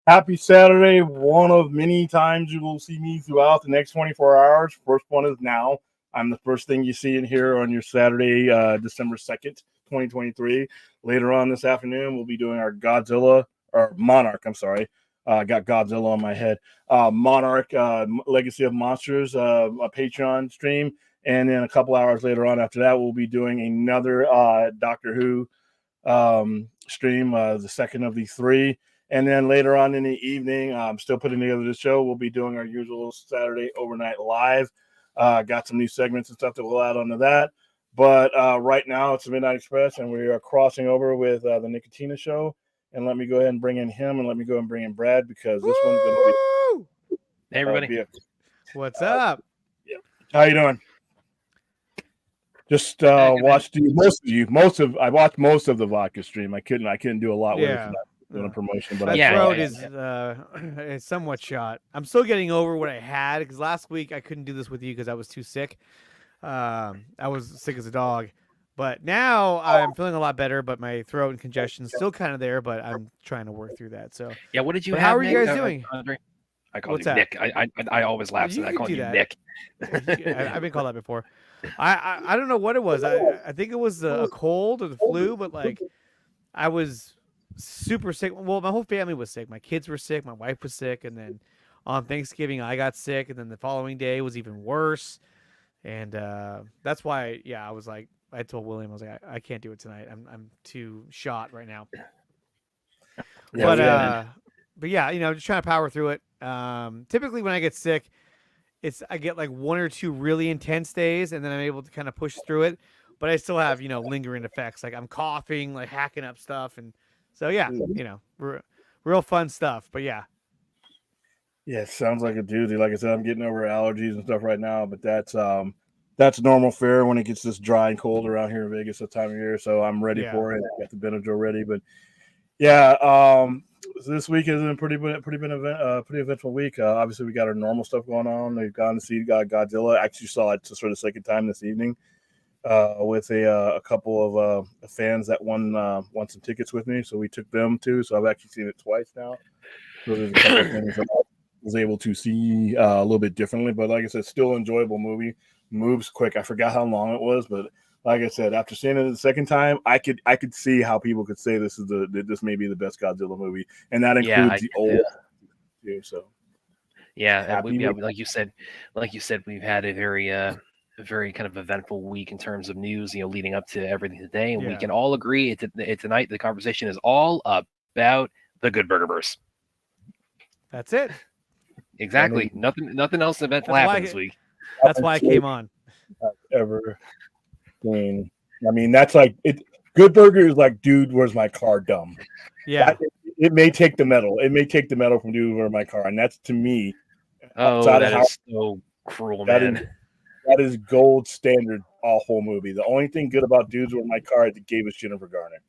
Happy Saturday. One of many times you will see me throughout the next 24 hours. First one is now. I'm the first thing you see in here on your Saturday, December 2nd, 2023. Later on this afternoon, we'll be doing our Godzilla, or Monarch, I'm sorry. I got Godzilla on my head. Monarch, Legacy of Monsters, a Patreon stream. And then a couple hours later on after that, we'll be doing another Doctor Who stream, the second of the three. And then later on in the evening, I'm still putting together the show. We'll be doing our usual Saturday overnight live. Got some new segments and stuff that we'll add onto that. But right now it's the Midnight Express, and we are crossing over with the Nicotina show. And let me go ahead and bring in him, and let me go and bring in Brad, because this one's going to be. Hey, everybody. What's up? Yeah. How you doing? Just watched I watched most of the vodka stream. I couldn't do a lot with it. Doing a promotion, but my throat is somewhat shot. I'm still getting over what I had, because last week I couldn't do this with you because I was too sick. I was sick as a dog, but now I'm feeling a lot better. But my throat and congestion is still kind of there, but I'm trying to work through that. So yeah, what did you? How are you guys doing? Andre? I call you Nick. I always laugh at that. I call you Nick. I've been called that before. I don't know what it was. I think it was a cold or the flu, but like I was super sick. Well, my whole family was sick. My kids were sick. My wife was sick, and then on Thanksgiving I got sick, and then the following day was even worse. And that's why, I was like, I told William, I was like, I can't do it tonight. I'm too shot right now. Yeah, but yeah, just trying to power through it. Typically when I get sick, I get like one or two really intense days, and then I'm able to kind of push through it. But I still have lingering effects, like I'm coughing, like hacking up stuff, and so real fun stuff. But yeah, sounds like a doozy. Like I said, I'm getting over allergies and stuff right now, but that's normal fare when it gets this dry and cold around here in Vegas this time of year. So I'm ready for it. I got the Benadryl ready, but this week has been a pretty eventful week. Obviously, we got our normal stuff going on. We've gone to see Godzilla. I actually saw it for the second time this evening with a couple of fans that won some tickets with me. So we took them too. So I've actually seen it twice now. So there's a couple of things I was able to see a little bit differently. But like I said, still enjoyable movie. Moves quick. I forgot how long it was, but like I said, after seeing it the second time, I could see how people could say this may be the best Godzilla movie, and that includes the old too. So like you said, we've had a very kind of eventful week in terms of news, leading up to everything today, and we can all agree tonight the conversation is all about the Good Burger Burst. That's it. Exactly. Nothing else eventful happened this week. That's why I came on. Ever. I mean, that's like it. Good Burger is like, dude, where's my car? Dumb. Yeah. It may take the medal. It may take the medal from dude, where's my car, and that's to me. That is so cruel, man. That is gold standard. All whole movie. The only thing good about Dudes Were My Car is it gave us Jennifer Garner.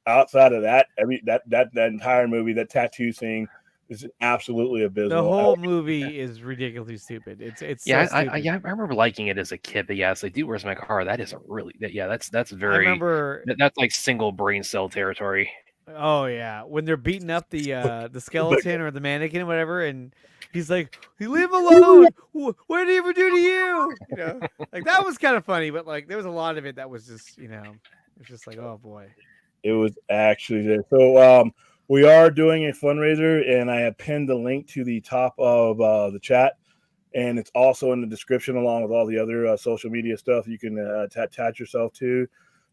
Outside of that, that entire movie, that tattoo scene is absolutely abysmal. The whole movie is ridiculously stupid. It's so stupid. I remember liking it as a kid, but it's like, dude, where's my car? That is a really that's very. I remember that's like single brain cell territory. Oh yeah, when they're beating up the skeleton or the mannequin or whatever, and he's like, "Leave him alone. What did he ever do to you?" Like that was kind of funny, but like there was a lot of it that was just it's just like, oh boy. It was actually there. So we are doing a fundraiser, and I have pinned the link to the top of the chat, and it's also in the description along with all the other social media stuff you can attach yourself to.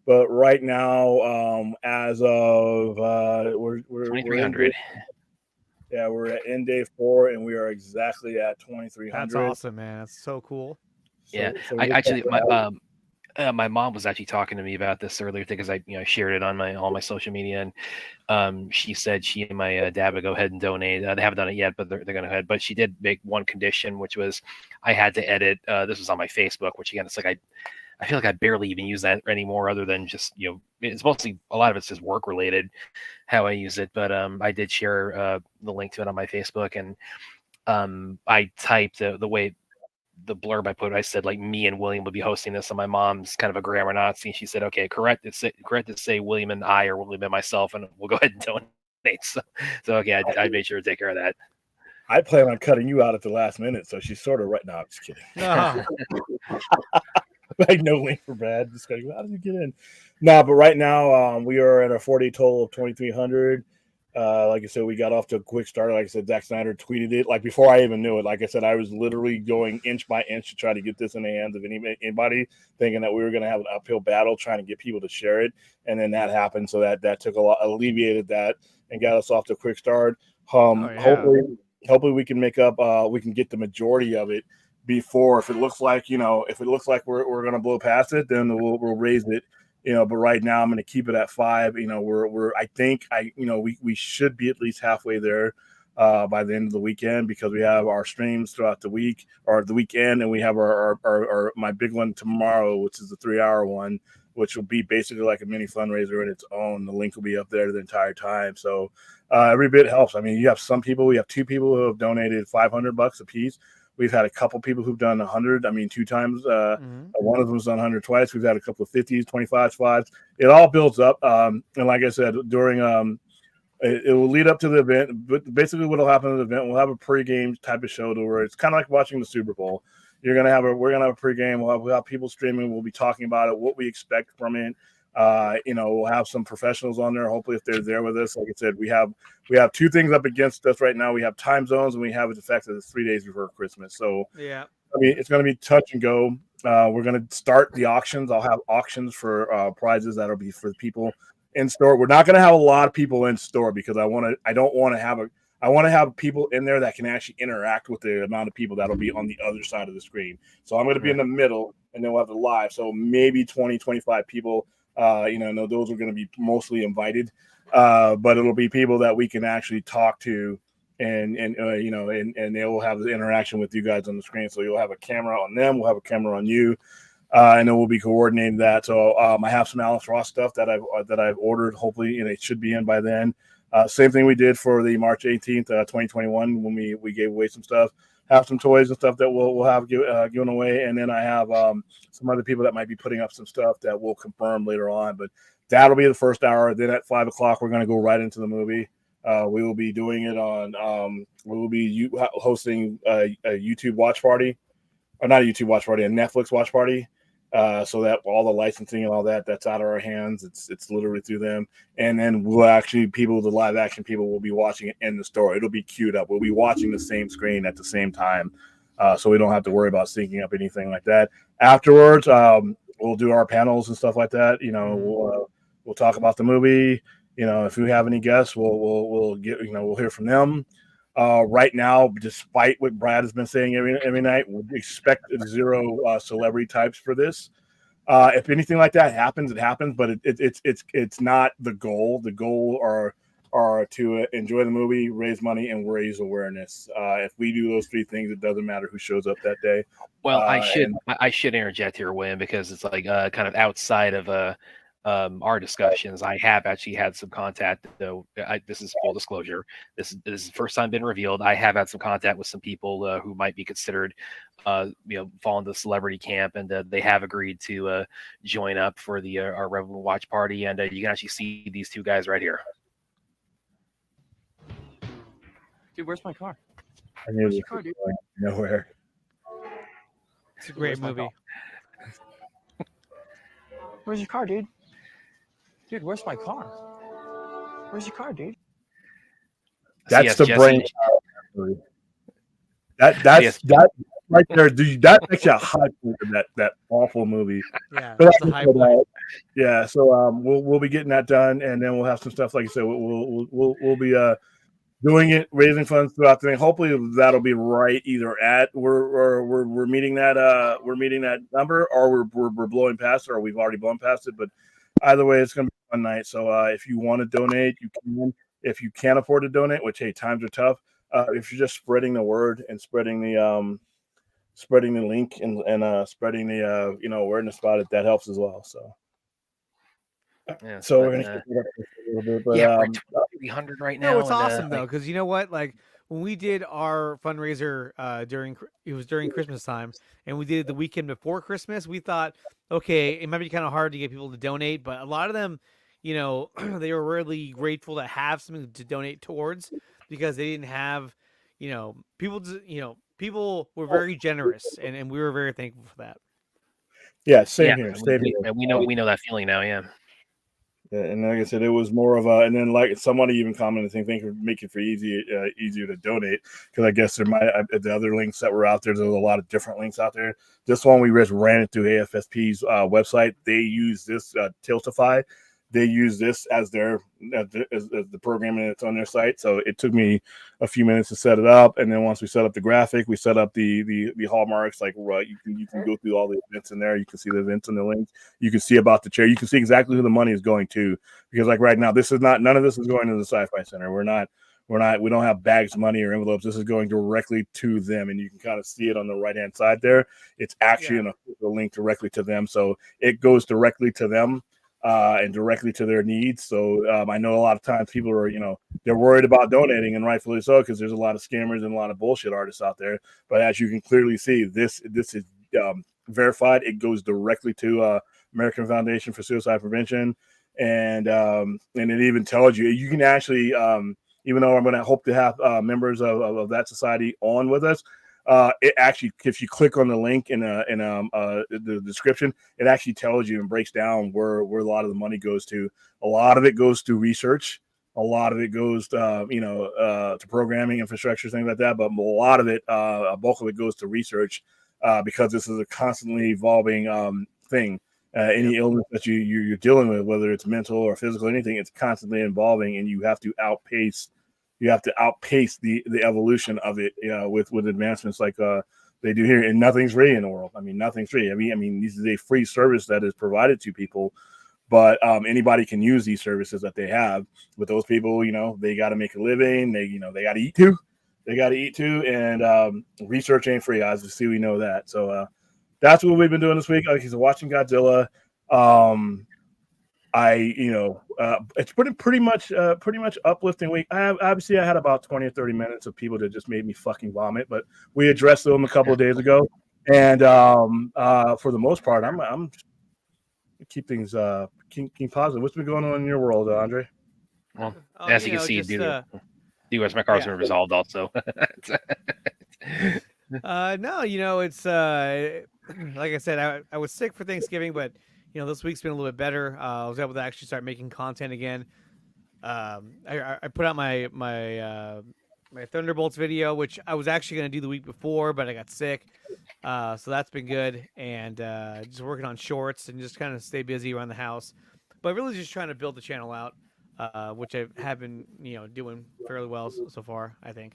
But right now, as of we're 2,300. We're at end day 4, and we are exactly at 2,300. That's awesome, man. That's so cool. So my mom was actually talking to me about this earlier because I shared it on all my social media, and she said she and my dad would go ahead and donate. They haven't done it yet, but they're going to head. But she did make one condition, which was I had to edit. This was on my Facebook, which again, it's like I feel like I barely even use that anymore, other than just it's mostly a lot of it's just work related how I use it. But I did share the link to it on my Facebook, and I typed the way. The blurb I put, I said like me and William would be hosting this, and my mom's kind of a grammar Nazi. She said, "Okay, correct it. Say William and I, or William and myself, and we'll go ahead and donate." So okay, I made sure to take care of that. I plan on cutting you out at the last minute, so she's sort of right now. I'm just kidding. No. Like no link for Brad. Just going, how did you get in? No, but right now we are at a 40 total of 2,300. Like I said, we got off to a quick start. Like I said, Zack Snyder tweeted it like before I even knew it. Like I said, I was literally going inch by inch to try to get this in the hands of anybody, thinking that we were going to have an uphill battle trying to get people to share it, and then that happened. So that took a lot, alleviated that, and got us off to a quick start. Hopefully we can make up. We can get the majority of it before. If it looks like we're going to blow past it, then we'll raise it. But right now I'm going to keep it at 5. We should be at least halfway there by the end of the weekend, because we have our streams throughout the week or the weekend, and we have our my big one tomorrow, which is the 3-hour one, which will be basically like a mini fundraiser in its own. The link will be up there the entire time. So every bit helps. I mean, we have 2 people who have donated $500 a piece. We've had a couple people who've done 100. I mean, 2 times. One of them's done 100 twice. We've had a couple of 50s, 25s, 5s. It all builds up. And like I said, during it will lead up to the event. But basically, what will happen at the event, we'll have a pregame type of show to where it's kind of like watching the Super Bowl. We're gonna have a pregame. We'll have people streaming. We'll be talking about it, what we expect from it. We'll have some professionals on there. Hopefully, if they're there with us, like I said, we have 2 things up against us right now. We have time zones, and we have the fact that it's 3 days before Christmas. So yeah, I mean, it's going to be touch and go. We're going to start the auctions. I'll have auctions for prizes that'll be for the people in store. We're not going to have a lot of people in store because I want to have people in there that can actually interact with the amount of people that'll be on the other side of the screen. So I'm going to be in the middle, and then we'll have the live. So maybe 20, 25 people. Those are going to be mostly invited, but it'll be people that we can actually talk to, and they will have the interaction with you guys on the screen. So you'll have a camera on them, we'll have a camera on you, and then we'll be coordinating that. So I have some Alex Ross stuff that I've ordered, hopefully, and it should be in by then. Same thing we did for the March 18th, 2021, when we gave away some stuff. Have some toys and stuff that we'll have given away, and then I have some other people that might be putting up some stuff that we'll confirm later on. But that'll be the first hour. Then at 5 o'clock, we're going to go right into the movie. We will be doing it on. We will be hosting a YouTube watch party, or not a YouTube watch party, a Netflix watch party. So that all the licensing and all that's out of our hands. It's literally through them. And then the live action people will be watching it in the store. It'll be queued up. We'll be watching the same screen at the same time. So we don't have to worry about syncing up anything like that. Afterwards, we'll do our panels and stuff like that. We'll talk about the movie. If we have any guests, we'll hear from them. Right now, despite what Brad has been saying every night, we expect 0 celebrity types for this. If anything like that happens, it happens, but it's not the goal. The goal are to enjoy the movie, raise money, and raise awareness. If we do those 3 things, it doesn't matter who shows up that day. Well, I should interject here, William, because it's like kind of outside of our discussions. I have actually had some contact, though. This is full disclosure. This is the first time been revealed. I have had some contact with some people who might be considered, fall into the celebrity camp, and they have agreed to join up for the our Revel watch party. And you can actually see these 2 guys right here. Dude, where's my car? Where's your car, dude? Nowhere. It's a great movie. Where's your car, dude? Dude, where's my car? Where's your car, dude? That's the brain. That right there, dude. That's actually a high point of that awful movie. Yeah, that's a high point. Yeah, so we'll be getting that done, and then we'll have some stuff like I said. We'll be doing it, raising funds throughout the thing. Hopefully that'll be right either at we're meeting that number, or we're blowing past it, or we've already blown past it. But either way, it's gonna be a fun night. So if you want to donate, you can. If you can't afford to donate, which hey, times are tough. If you're just spreading the word and spreading the link and spreading the awareness about it, that helps as well. So. Yeah, so we're gonna keep it up a little bit, but we're at 300 right now. No, it's awesome though, because you know what? Like when we did our fundraiser during Christmas time, and we did it the weekend before Christmas, we thought, okay, it might be kind of hard to get people to donate, but a lot of them, you know, they were really grateful to have something to donate towards because they didn't have, you know, people were very generous, and we were very thankful for that. Yeah, Yeah, same here. Same here. we know that feeling now. Yeah. Yeah, and like I said, it was more of a, and then like somebody even commented, I think they could make it for easier to donate because I guess there might the other links that were out there. There's a lot of different links out there. This one we just ran it through AFSP's website. They use this Tiltify. They use this as their as the programming that's on their site. So it took me a few minutes to set it up, and then once we set up the graphic, we set up the hallmarks. Like you can go through all the events in there. You can see the events and the links. You can see about the chair. You can see exactly who the money is going to. Because like right now, this is not none of this is going to the Sci-Fi Center. We don't have bags of money or envelopes. This is going directly to them, and you can kind of see it on the right hand side there. It's actually a link directly to them, so it goes directly to them. And directly to their needs. So I know a lot of times people are, they're worried about donating, and rightfully so, because there's a lot of scammers and a lot of bullshit artists out there. But as you can clearly see, this is verified. It goes directly to American Foundation for Suicide Prevention, and it even tells you can actually, even though I'm going to hope to have members of that society on with us. It actually, if you click on the link in the description, it actually tells you and breaks down where a lot of the money goes to. A lot of it goes to research. A lot of it goes to, to programming infrastructure, things like that. But a lot of it, a bulk of it goes to research because this is a constantly evolving thing. Any illness that you're dealing with, whether it's mental or physical, anything, it's constantly evolving, and you have to outpace the evolution of it with advancements like they do here. And nothing's free in the world. I mean, nothing's free. I mean, this is a free service that is provided to people, but anybody can use these services that they have. But those people, they got to make a living. They got to eat too. And research ain't free. Obviously, we know that. So that's what we've been doing this week. Like he's watching Godzilla. It's pretty much uplifting week. I had about 20 or 30 minutes of people that just made me fucking vomit, but we addressed them a couple of days ago, and for the most part, I'm keep things keep positive. What's been going on in your world, Andre? Well, as you can see, US my car's been resolved also. No, it's like I said, I was sick for Thanksgiving, but this week's been a little bit better. I was able to actually start making content again. I put out my Thunderbolts video, which I was actually going to do the week before, but I got sick. So that's been good. And just working on shorts and just kind of stay busy around the house. But really just trying to build the channel out, which I have been, doing fairly well so far, I think.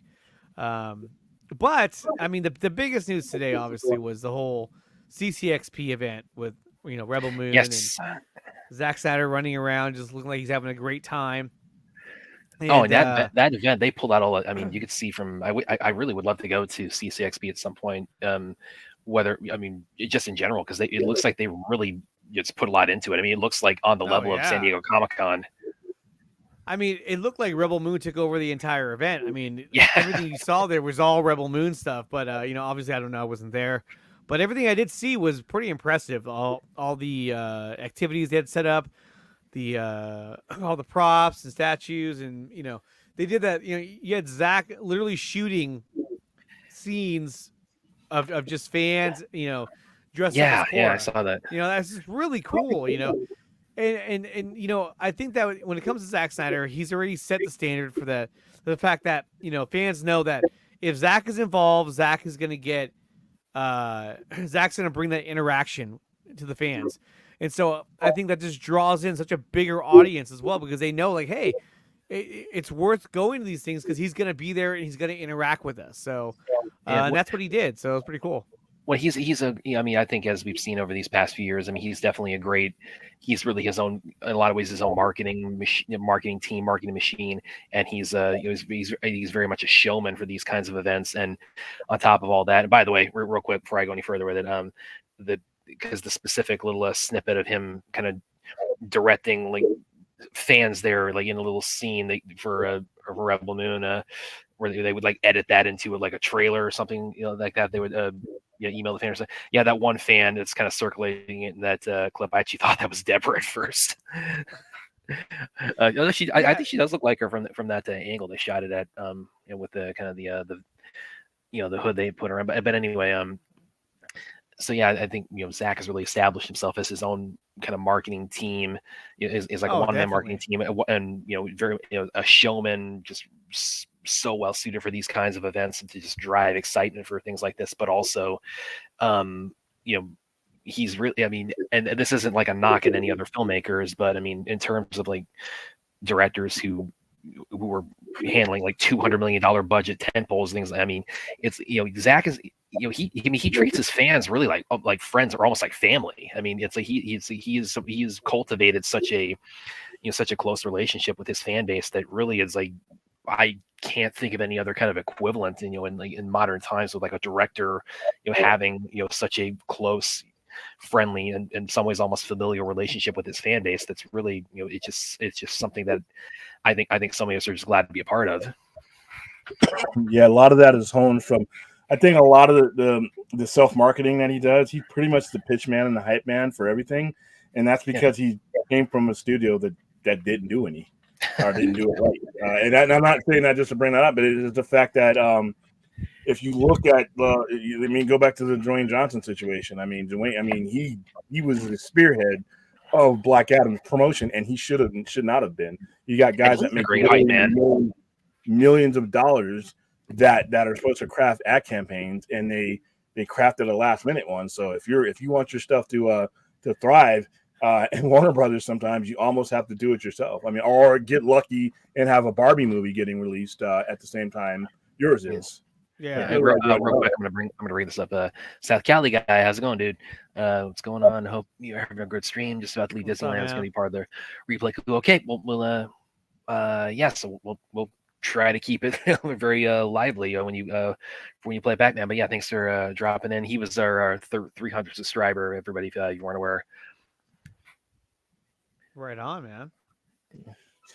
But, I mean, the biggest news today, obviously, was the whole CCXP event with Rebel Moon and Zack Snyder running around, just looking like he's having a great time. And, that event, they pulled out all. I mean, you could see from. I really would love to go to CCXP at some point. Just in general, because it looks like they really just put a lot into it. I mean, it looks like on the level of San Diego Comic-Con. I mean, it looked like Rebel Moon took over the entire event. I mean, everything you saw there was all Rebel Moon stuff. But obviously, I don't know, I wasn't there. But everything I did see was pretty impressive. All the activities they had set up, all the props and statues, and they did that. You had Zach literally shooting scenes of just fans, dressed up as Korra. Yeah, I saw that. That's just really cool. And I think that when it comes to Zack Snyder, he's already set the standard for the fact that fans know that if Zach is involved, Zach is going to get. Zach's going to bring that interaction to the fans. And so I think that just draws in such a bigger audience as well, because they know, like, hey, it's worth going to these things because he's going to be there and he's going to interact with us. So and that's what he did. So it was pretty cool. Well, I think as we've seen over these past few years, I mean, he's definitely he's really his own, in a lot of ways, his own marketing team, marketing machine. And he's very much a showman for these kinds of events. And on top of all that, and by the way, real quick, before I go any further with it, because the specific little snippet of him kind of directing like fans there, like in a little scene for Rebel Moon, where they would like edit that into like a trailer or something, like that. They would email the fans. Yeah, that one fan that's kind of circulating in that clip. I actually thought that was Deborah at first. Although I think she does look like her from that angle they shot it at, with the kind of the the hood they put her on. But anyway, so yeah, I think Zach has really established himself as his own kind of marketing team. Is like a one-man marketing team, and very a showman, just so well suited for these kinds of events and to just drive excitement for things like this. But also, he's really, I mean, and this isn't like a knock at any other filmmakers, but I mean, in terms of like directors who were handling like $200 million budget tentpoles, things. I mean, it's Zach is he treats his fans really like friends or almost like family. I mean, it's like he's cultivated such a such a close relationship with his fan base that really is like, I can't think of any other kind of equivalent in modern times with like a director having such a close, friendly, and in some ways almost familial relationship with his fan base. That's really it's just something that I think some of us are just glad to be a part of. Yeah, a lot of that is honed from, I think a lot of the self-marketing that he does, he's pretty much the pitch man and the hype man for everything. And that's because he came from a studio that didn't do any or didn't do it right. And I'm not saying that just to bring that up, but it is the fact that if you look at go back to the Dwayne Johnson situation. I mean, he was the spearhead of Black Adam's promotion, and he should not have been. You got guys that make great hype man, millions of dollars that are supposed to craft ad campaigns, and they crafted a last minute one. So if you want your stuff to thrive, and Warner Brothers, sometimes you almost have to do it yourself. I mean, or get lucky and have a Barbie movie getting released at the same time yours is. Yeah. Real quick, I'm gonna read this up. South Cali guy, how's it going, dude? What's going on? Hope you're having a good stream. Just about to leave Disneyland. It's gonna be part of the replay. Okay, we'll so we'll try to keep it very lively when you play Pac-Man. But yeah, thanks for dropping in. He was our 300th subscriber. Everybody, if you weren't aware. Right on, man.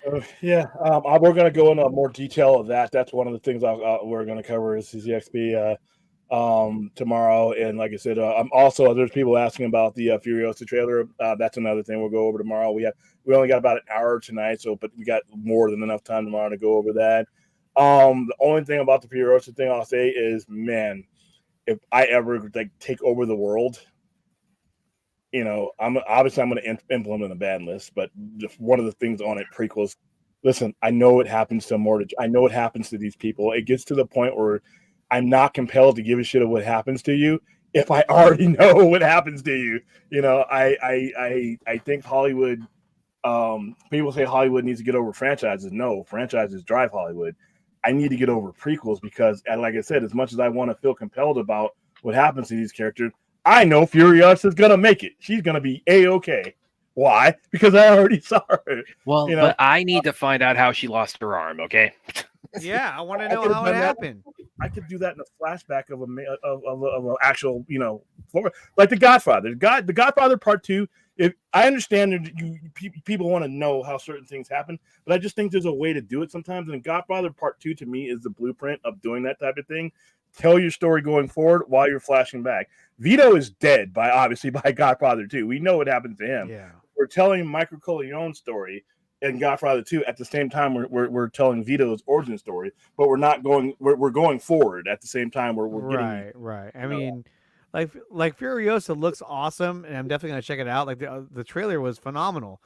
So yeah, we're going to go into more detail of that. That's one of the things we're going to cover is CZXP tomorrow. And like I said, I'm also, there's people asking about the Furiosa trailer. That's another thing we'll go over tomorrow. We only got about an hour tonight, but we got more than enough time tomorrow to go over that. The only thing about the Furiosa thing I'll say is, man, if I ever take over the world, I'm going to implement a ban list, but just one of the things on it, prequels. Listen, I know it happens to Mordecai. I know it happens to these people. It gets to the point where I'm not compelled to give a shit of what happens to you if I already know what happens to you. I think Hollywood. People say Hollywood needs to get over franchises. No, franchises drive Hollywood. I need to get over prequels because, like I said, as much as I want to feel compelled about what happens to these characters, I know Furiosa is gonna make it. She's gonna be A-okay. Why? Because I already saw her. Well, but I need to find out how she lost her arm. Okay. Yeah, I want to know how it happened. I could do that in a flashback of an actual, like The Godfather. The Godfather Part 2. If I understand that people want to know how certain things happen, but I just think there's a way to do it sometimes. And Godfather Part 2 to me is the blueprint of doing that type of thing. Tell your story going forward while you're flashing back. Vito is dead by Godfather 2. We know what happened to him. Yeah. We're telling Michael Corleone's story in Godfather 2 at the same time we're telling Vito's origin story, but we're going forward at the same time we're getting right. I mean, like Furiosa looks awesome, and I'm definitely gonna check it out. Like the trailer was phenomenal,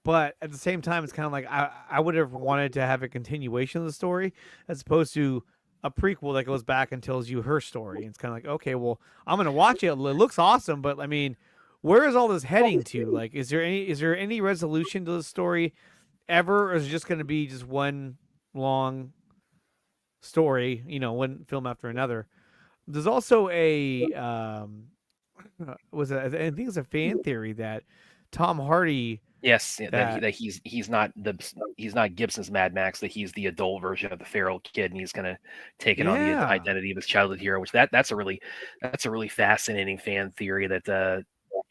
but at the same time, it's kind of like I would have wanted to have a continuation of the story as opposed to a prequel that goes back and tells you her story. It's kind of like, okay, well, I'm gonna watch it. It looks awesome, but I mean, where is all this heading to? Like, is there any resolution to the story ever, or is it just going to be just one long story? One film after another. There's also I think it's a fan theory that Tom Hardy. Yes, that he's not Gibson's Mad Max, that he's the adult version of the feral kid, and he's gonna take it on the identity of his childhood hero. Which that's a really fascinating fan theory that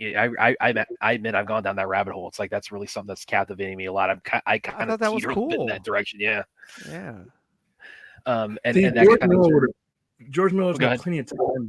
I admit I've gone down that rabbit hole. It's like that's really something that's captivating me a lot. I kind of that was cool in that direction. Yeah. George Miller's got plenty of time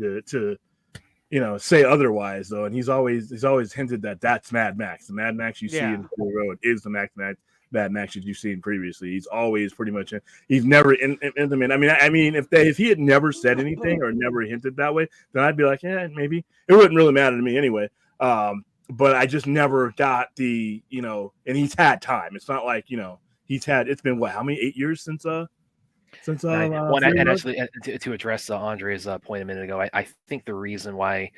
say otherwise though. And he's always hinted that that's Mad Max. The Mad Max you see Yeah. in Fury Road is the Mad Max that you've seen previously. He's always pretty much he's never in the I mean if he had never said anything or never hinted that way, then I'd be like, yeah, maybe it wouldn't really matter to me anyway. But I just never got the and he's had time. It's not like it's been how many 8 years since and Fury Road? actually to address Andre's point a minute ago, I think the reason why,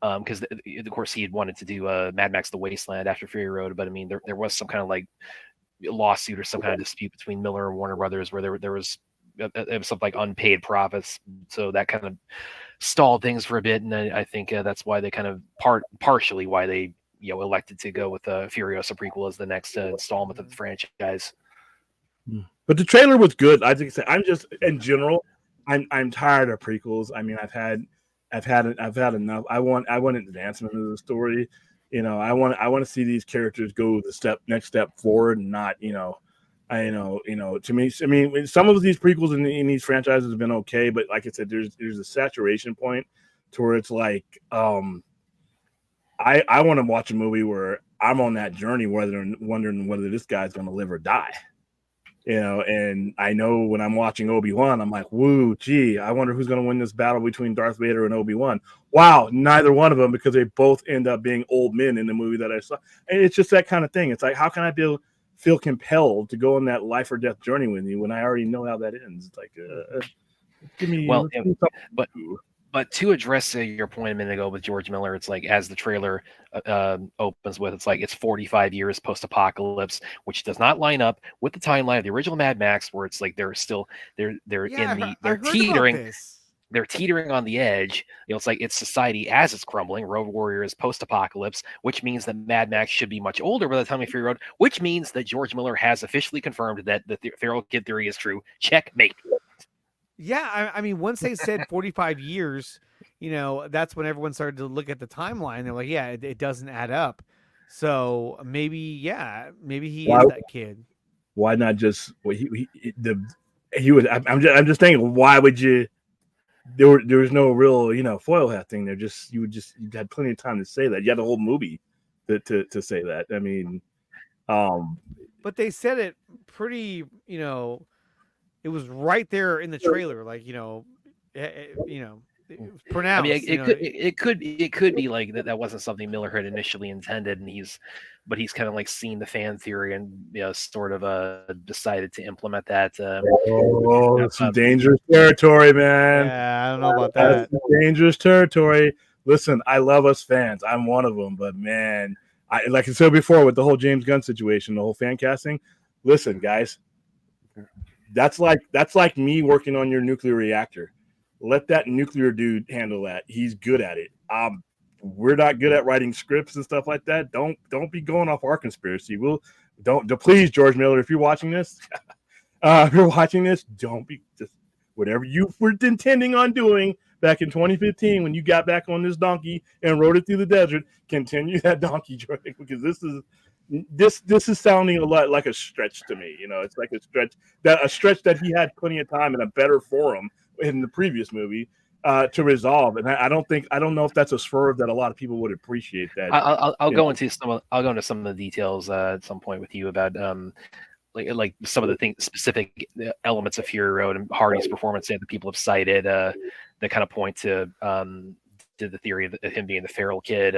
because of course he had wanted to do Mad Max: The Wasteland after Fury Road, but I mean there was some kind of like lawsuit or some kind of dispute between Miller and Warner Brothers where there was something like unpaid profits, so that kind of stalled things for a bit, and I think that's why they kind of partially why they elected to go with Furiosa prequel as the next installment of the franchise. But the trailer was good. I think I'm just in general, I'm tired of prequels. I mean, I've had enough. I want an advancement of the story. I want to see these characters go the next step forward, and not to me. I mean, some of these prequels in these franchises have been okay, but like I said, there's a saturation point to where it's like, I want to watch a movie where I'm on that journey, wondering whether this guy's going to live or die. And I know when I'm watching Obi-Wan, I'm like, woo, gee, I wonder who's going to win this battle between Darth Vader and Obi-Wan. Wow, neither one of them, because they both end up being old men in the movie that I saw. And it's just that kind of thing. It's like, how can I feel compelled to go on that life or death journey with you when I already know how that ends? It's like, give me. Well, but to address your point a minute ago with George Miller, it's like as the trailer opens with, it's like it's 45 years post-apocalypse, which does not line up with the timeline of the original Mad Max, where it's like they're teetering. They're teetering on the edge. It's like it's society as it's crumbling. Road Warrior is post-apocalypse, which means that Mad Max should be much older by the time of Fury Road, which means that George Miller has officially confirmed that the Feral Kid theory is true. Checkmate. Yeah, I mean, once they said 45 years, that's when everyone started to look at the timeline. They're like, yeah, it doesn't add up. So maybe he is that kid. Why not just he was? I'm just thinking, why would you? There was no real foil hat thing there. You had plenty of time to say that. You had a whole movie to say that. I mean, but they said it pretty. It was right there in the trailer, like it was pronounced. I mean, it could be like that wasn't something Miller had initially intended, and he's kind of like seen the fan theory and sort of decided to implement that. It's some dangerous territory, man. Yeah, I don't know about that. That's dangerous territory. Listen, I love us fans. I'm one of them, but man, like I said before with the whole James Gunn situation, the whole fan casting. Listen, guys. That's like me working on your nuclear reactor. Let that nuclear dude handle that. He's good at it. We're not good at writing scripts and stuff like that. Don't be going off our conspiracy. Please, George Miller, if you're watching this, don't be just whatever you were intending on doing back in 2015 when you got back on this donkey and rode it through the desert. Continue that donkey journey, because this is sounding a lot like a stretch to me. It's like a stretch that he had plenty of time in a better forum in the previous movie to resolve. And I don't know if that's a swerve that a lot of people would appreciate. That I'll go into some of the details at some point with you about like some of the specific elements of Fury Road and Hardy's performance that people have cited that kind of point to the theory of him being the feral kid.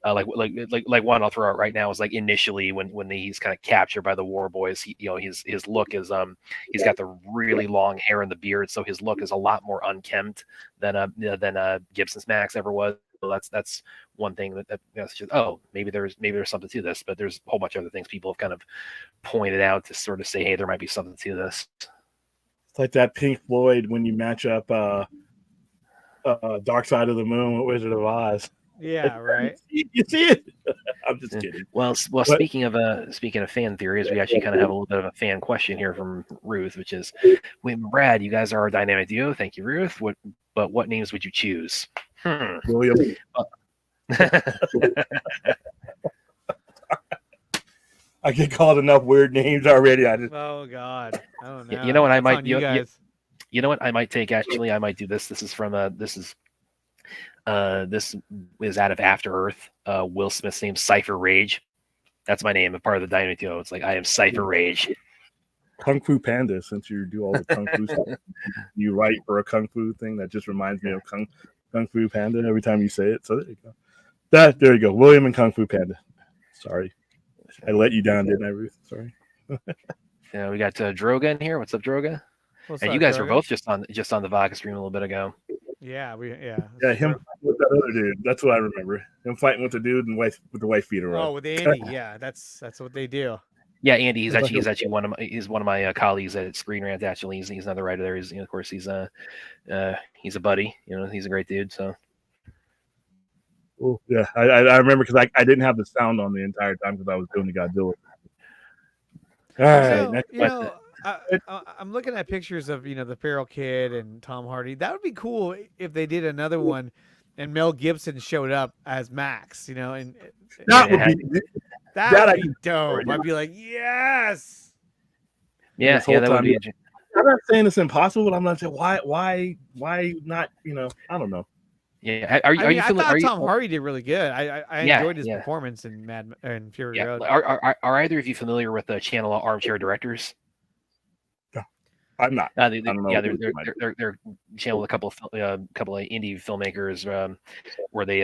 Like one I'll throw out right now is like initially when he's kind of captured by the war boys, his look is he's got the really long hair and the beard, so his look is a lot more unkempt than Gibson's Max ever was. So that's one thing that's just, maybe there's something to this, but there's a whole bunch of other things people have kind of pointed out to sort of say, hey, there might be something to this. It's like that Pink Floyd when you match up Dark Side of the Moon with Wizard of Oz. Yeah, right. You see it? I'm just kidding. Well, speaking of fan theories, we actually kind of have a little bit of a fan question here from Ruth, which is, Brad, you guys are a dynamic duo. Thank you, Ruth. What names would you choose? William. I get called enough weird names already. Oh God, I don't know. You know what? I might. You guys. You know what? I might take. Actually, I might do this. This is from This is out of After Earth. Will Smith's name, Cypher Rage. That's my name. I'm part of the Dynamite Duo. It's like I am Cypher Rage. Kung Fu Panda, since you do all the Kung Fu stuff, you write for a Kung Fu thing that just reminds me of Kung Fu Panda every time you say it. So there you go. There you go. William and Kung Fu Panda. Sorry. I let you down, didn't I, Ruth? Sorry. Yeah, we got Droga in here. What's up, Droga? What's And up, you guys were Drogo? both just on the vodka stream a little bit ago. Yeah, Yeah, him with that other dude. That's what I remember. Him fighting with the dude and with the wife beater on. Oh, with Andy. Yeah, that's what they do. Yeah, Andy. He's actually one of my colleagues at Screen Rant. Actually, he's another writer there. Of course, he's a buddy. He's a great dude. So. Oh, yeah, I remember because I didn't have the sound on the entire time because I was doing the Godzilla. All right, I'm looking at pictures of the Feral Kid and Tom Hardy. That would be cool if they did another one, and Mel Gibson showed up as Max. And that would be dope. I'd be like, yes. Yeah, that would be. I'm not saying it's impossible, but I'm not saying why not? I don't know. Yeah, I thought Tom Hardy did really good. I enjoyed his performance in Fury Road. Are either of you familiar with the channel Armchair Directors? No, I'm not. I don't know. They're channel with a couple of indie filmmakers where they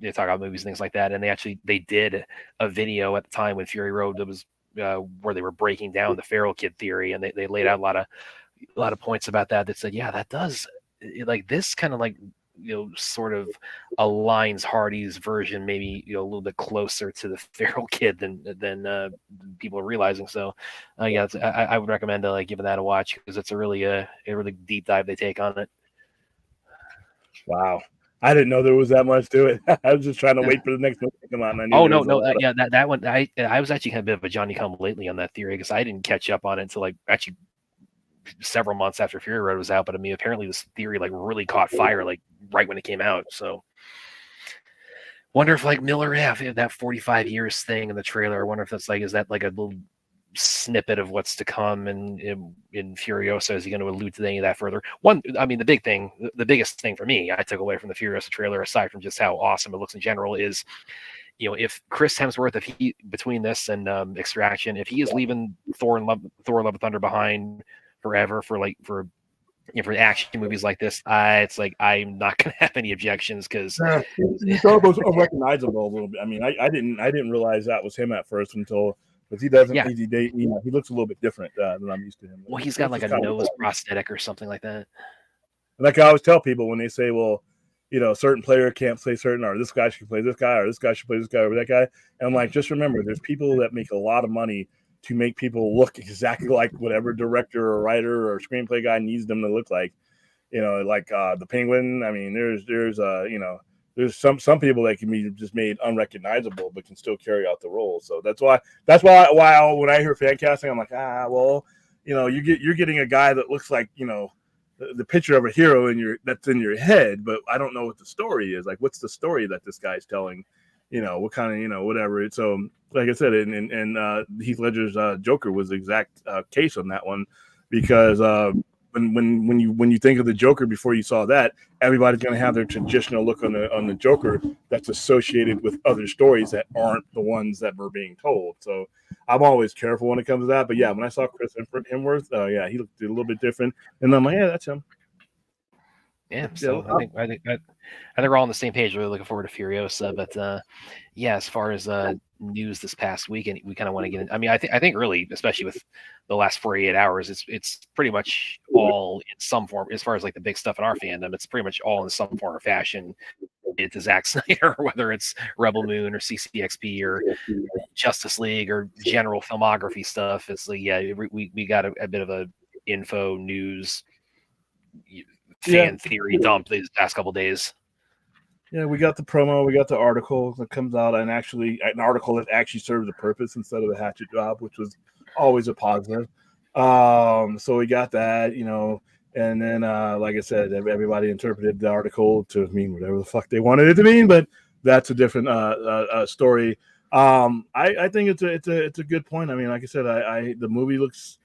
they talk about movies and things like that. And they did a video at the time when Fury Road that was where they were breaking down the Feral Kid theory, and they laid out a lot of points about that said, yeah, that does like this kind of like. Sort of aligns Hardy's version maybe a little bit closer to the Feral Kid than people are realizing. So I would recommend giving that a watch because it's a really deep dive they take on it. Wow, I didn't know there was that much to it. I was just trying to wait for the next one to come out. And that one I was actually kind of a bit of a Johnny Come Lately on that theory because I didn't catch up on it until actually several months after Fury Road was out, but I mean, apparently this theory really caught fire right when it came out. So, wonder if Miller, if that 45 years thing in the trailer. I wonder if that's is that a little snippet of what's to come in Furiosa? Is he going to allude to any of that further? The biggest thing for me, I took away from the Furiosa trailer, aside from just how awesome it looks in general, is if Chris Hemsworth, between this and Extraction, if he is leaving Thor Love and Thunder behind forever for action movies like this, it's I'm not gonna have any objections because he's almost unrecognizable a little bit. I mean, I didn't realize that was him at first until because he doesn't he looks a little bit different than I'm used to him. Well, he's got a nose prosthetic or something like that. Like I always tell people when they say, well, certain player can't play certain, or this guy should play this guy, or this guy should play this guy over that guy. And I'm like, just remember, there's people that make a lot of money to make people look exactly like whatever director or writer or screenplay guy needs them to look like. The Penguin. I mean, there's some people that can be just made unrecognizable but can still carry out the role. So that's why when I hear fan casting, I'm like, you're getting a guy that looks like the picture of a hero that's in your head, but I don't know what the story is. Like, what's the story that this guy's telling? What kind of whatever. So like I said, and Heath Ledger's Joker was the exact case on that one, because when you think of the Joker before you saw that, everybody's going to have their traditional look on the Joker that's associated with other stories that aren't the ones that were being told. So I'm always careful when it comes to that. But yeah, when I saw Chris Hemsworth, he looked a little bit different, and I'm like, yeah, that's him. Yeah, so I think we're all on the same page. Really looking forward to Furiosa, but as far as news this past week, and we kind of want to get in. I mean, I think really, especially with the last 48 hours, it's pretty much all in some form. As far as the big stuff in our fandom, it's pretty much all in some form or fashion. It's Zack Snyder, whether it's Rebel Moon or CCXP or Justice League or general filmography stuff. It's we got a bit of a info news fan theory dump these past couple days. Yeah, we got the promo, we got the article that comes out, and actually an article that actually served a purpose instead of a hatchet job, which was always a positive. So we got that, and then like I said, everybody interpreted the article to mean whatever the fuck they wanted it to mean, but that's a different story. I think it's a good point. I mean, like I said, the movie looks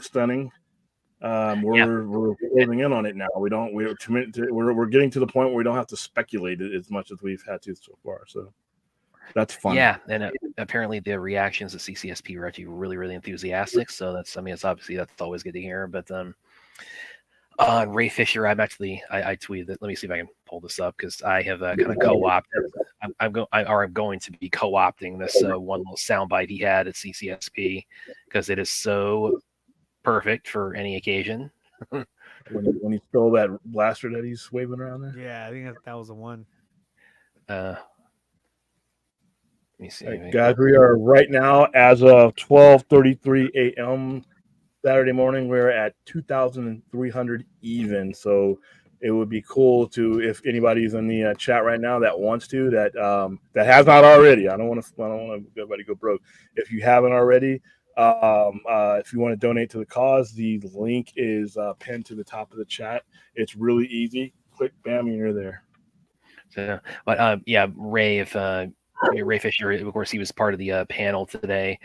stunning. We're closing in on it now. We're getting to the point where we don't have to speculate it as much as we've had to so far. So that's fun. Yeah, and apparently the reactions of CCSP were actually really, really enthusiastic. So that's obviously that's always good to hear. But Ray Fisher, I tweeted that. Let me see if I can pull this up because I have kind of co-opted. I'm going to be co-opting this one little soundbite he had at CCSP because it is so perfect for any occasion. when he stole that blaster that he's waving around there. Yeah, I think that was the one. Let me see, guys. We are right now as of 12:33 a.m. Saturday morning. We're at 2,300 even. So it would be cool to, if anybody's in the chat right now that wants to, that has not already. I don't want everybody to go broke. If you haven't already. If you want to donate to the cause, the link is pinned to the top of the chat. It's really easy. Click, bam, and you're there. So, but Ray, Ray Fisher, of course, he was part of the panel today,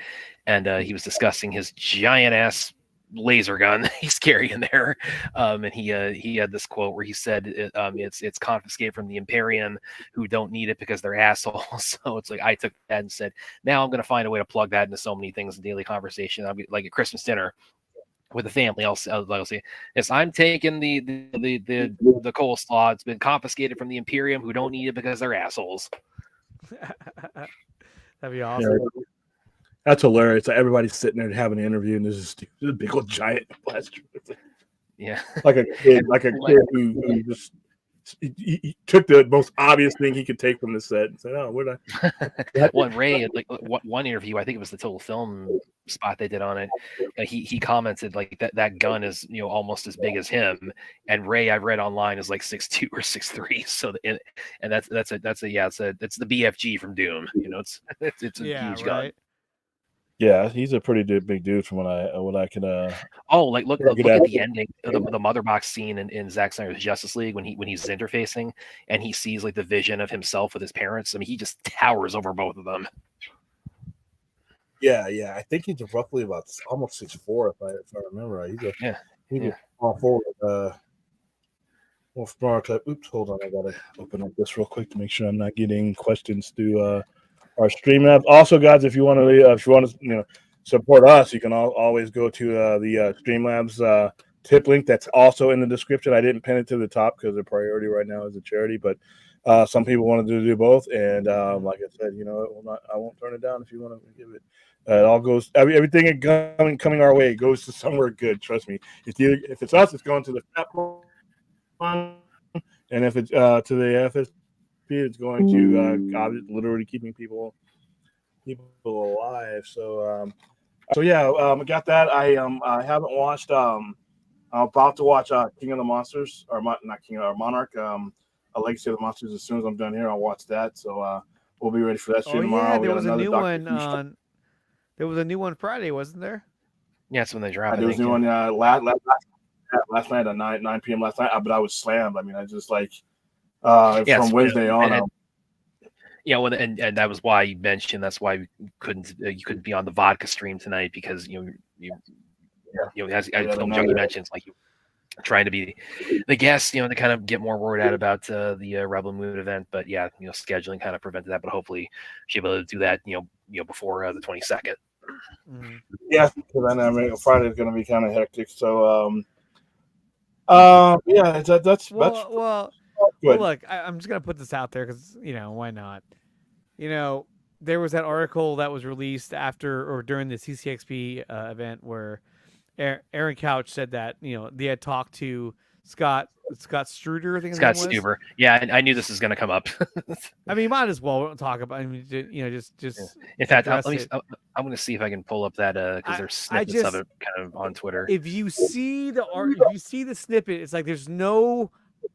and he was discussing his giant ass laser gun he's carrying there, and he had this quote where he said it's confiscated from the Imperium, who don't need it because they're assholes. So it's like I took that and said, now I'm going to find a way to plug that into so many things in daily conversation. I'll be like at Christmas dinner with the family. I'll say, yes, I'm taking the coleslaw. It's been confiscated from the Imperium, who don't need it because they're assholes. That'd be awesome. Yeah. That's hilarious. Everybody's sitting there having an interview, and there's this big old giant blaster. Yeah, like a kid who just he took the most obvious thing he could take from the set and said, "Oh, where'd I?" Well, Ray, like one interview, I think it was the Total Film spot they did on it. He commented like that gun is almost as big as him, and Ray, I've read online, is like 6'2" or 6'3". So that's the BFG from Doom. It's a huge gun. Yeah, he's a pretty big dude from what I could. Look at the ending, the mother box scene in Zack Snyder's Justice League when he's interfacing and he sees like the vision of himself with his parents. I mean, he just towers over both of them. Yeah. I think he's roughly about almost 6'4", if I remember right. He's a small forward. Oops, hold on. I gotta open up this real quick to make sure I'm not getting questions through our Streamlabs. Also, guys, if you want to support us, you can always go to the Streamlabs tip link that's also in the description. I didn't pin it to the top because the priority right now is a charity, but some people wanted to do both, and like I said, I won't turn it down if you want to give it. It all goes, everything coming our way goes to somewhere good. Trust me. If it's us, it's going to the Fat Fund, and if it's to the FS. It's going to literally keeping people alive. So yeah, I got that. I haven't watched. I'm about to watch King of the Monsters, or not King, or Monarch. A Legacy of the Monsters. As soon as I'm done here, I'll watch that. So we'll be ready for that stream tomorrow. Yeah, there was a new one on. There was a new one Friday, wasn't there? Yeah, it's when they dropped. There was a new one last night at 9 p.m. last night. But I was slammed. I mean, I just like. From Wednesday on. And that was why you mentioned. That's why you couldn't be on the vodka stream tonight because as Film Junkie mentions, like you trying to be the guest, to kind of get more word out about the Rebel Moon event. But yeah, scheduling kind of prevented that. But hopefully, she'll be able to do that. Before the 22nd. Mm-hmm. Yeah, because then Friday is going to be kind of hectic. So yeah, that's well. Well, look, I'm just gonna put this out there because why not? There was that article that was released after or during the CCXP event where Aaron Couch said that they had talked to Scott Struder, I think Scott Stuber. Yeah, I knew this was going to come up. I mean, might as well talk about. I mean, just. In fact, I'm going to see if I can pull up that because there's snippets of it kind of on Twitter. If you see the snippet, it's like there's no.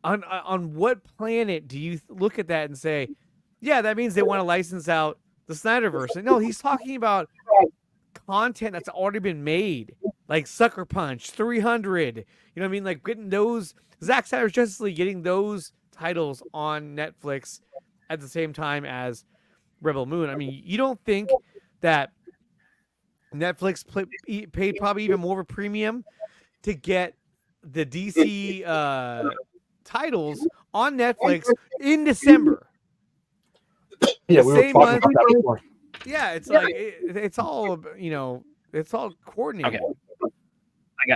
On what planet do you look at that and say, yeah, that means they want to license out the Snyderverse? No, he's talking about content that's already been made, like Sucker Punch, 300. You know what I mean? Like getting those Zack Snyder's Justice League, getting those titles on Netflix at the same time as Rebel Moon. I mean, you don't think that Netflix paid probably even more of a premium to get the DC titles on Netflix in December. Yeah, The we were same talking month. about that before. Yeah, it's like it's all it's all coordinated. Okay.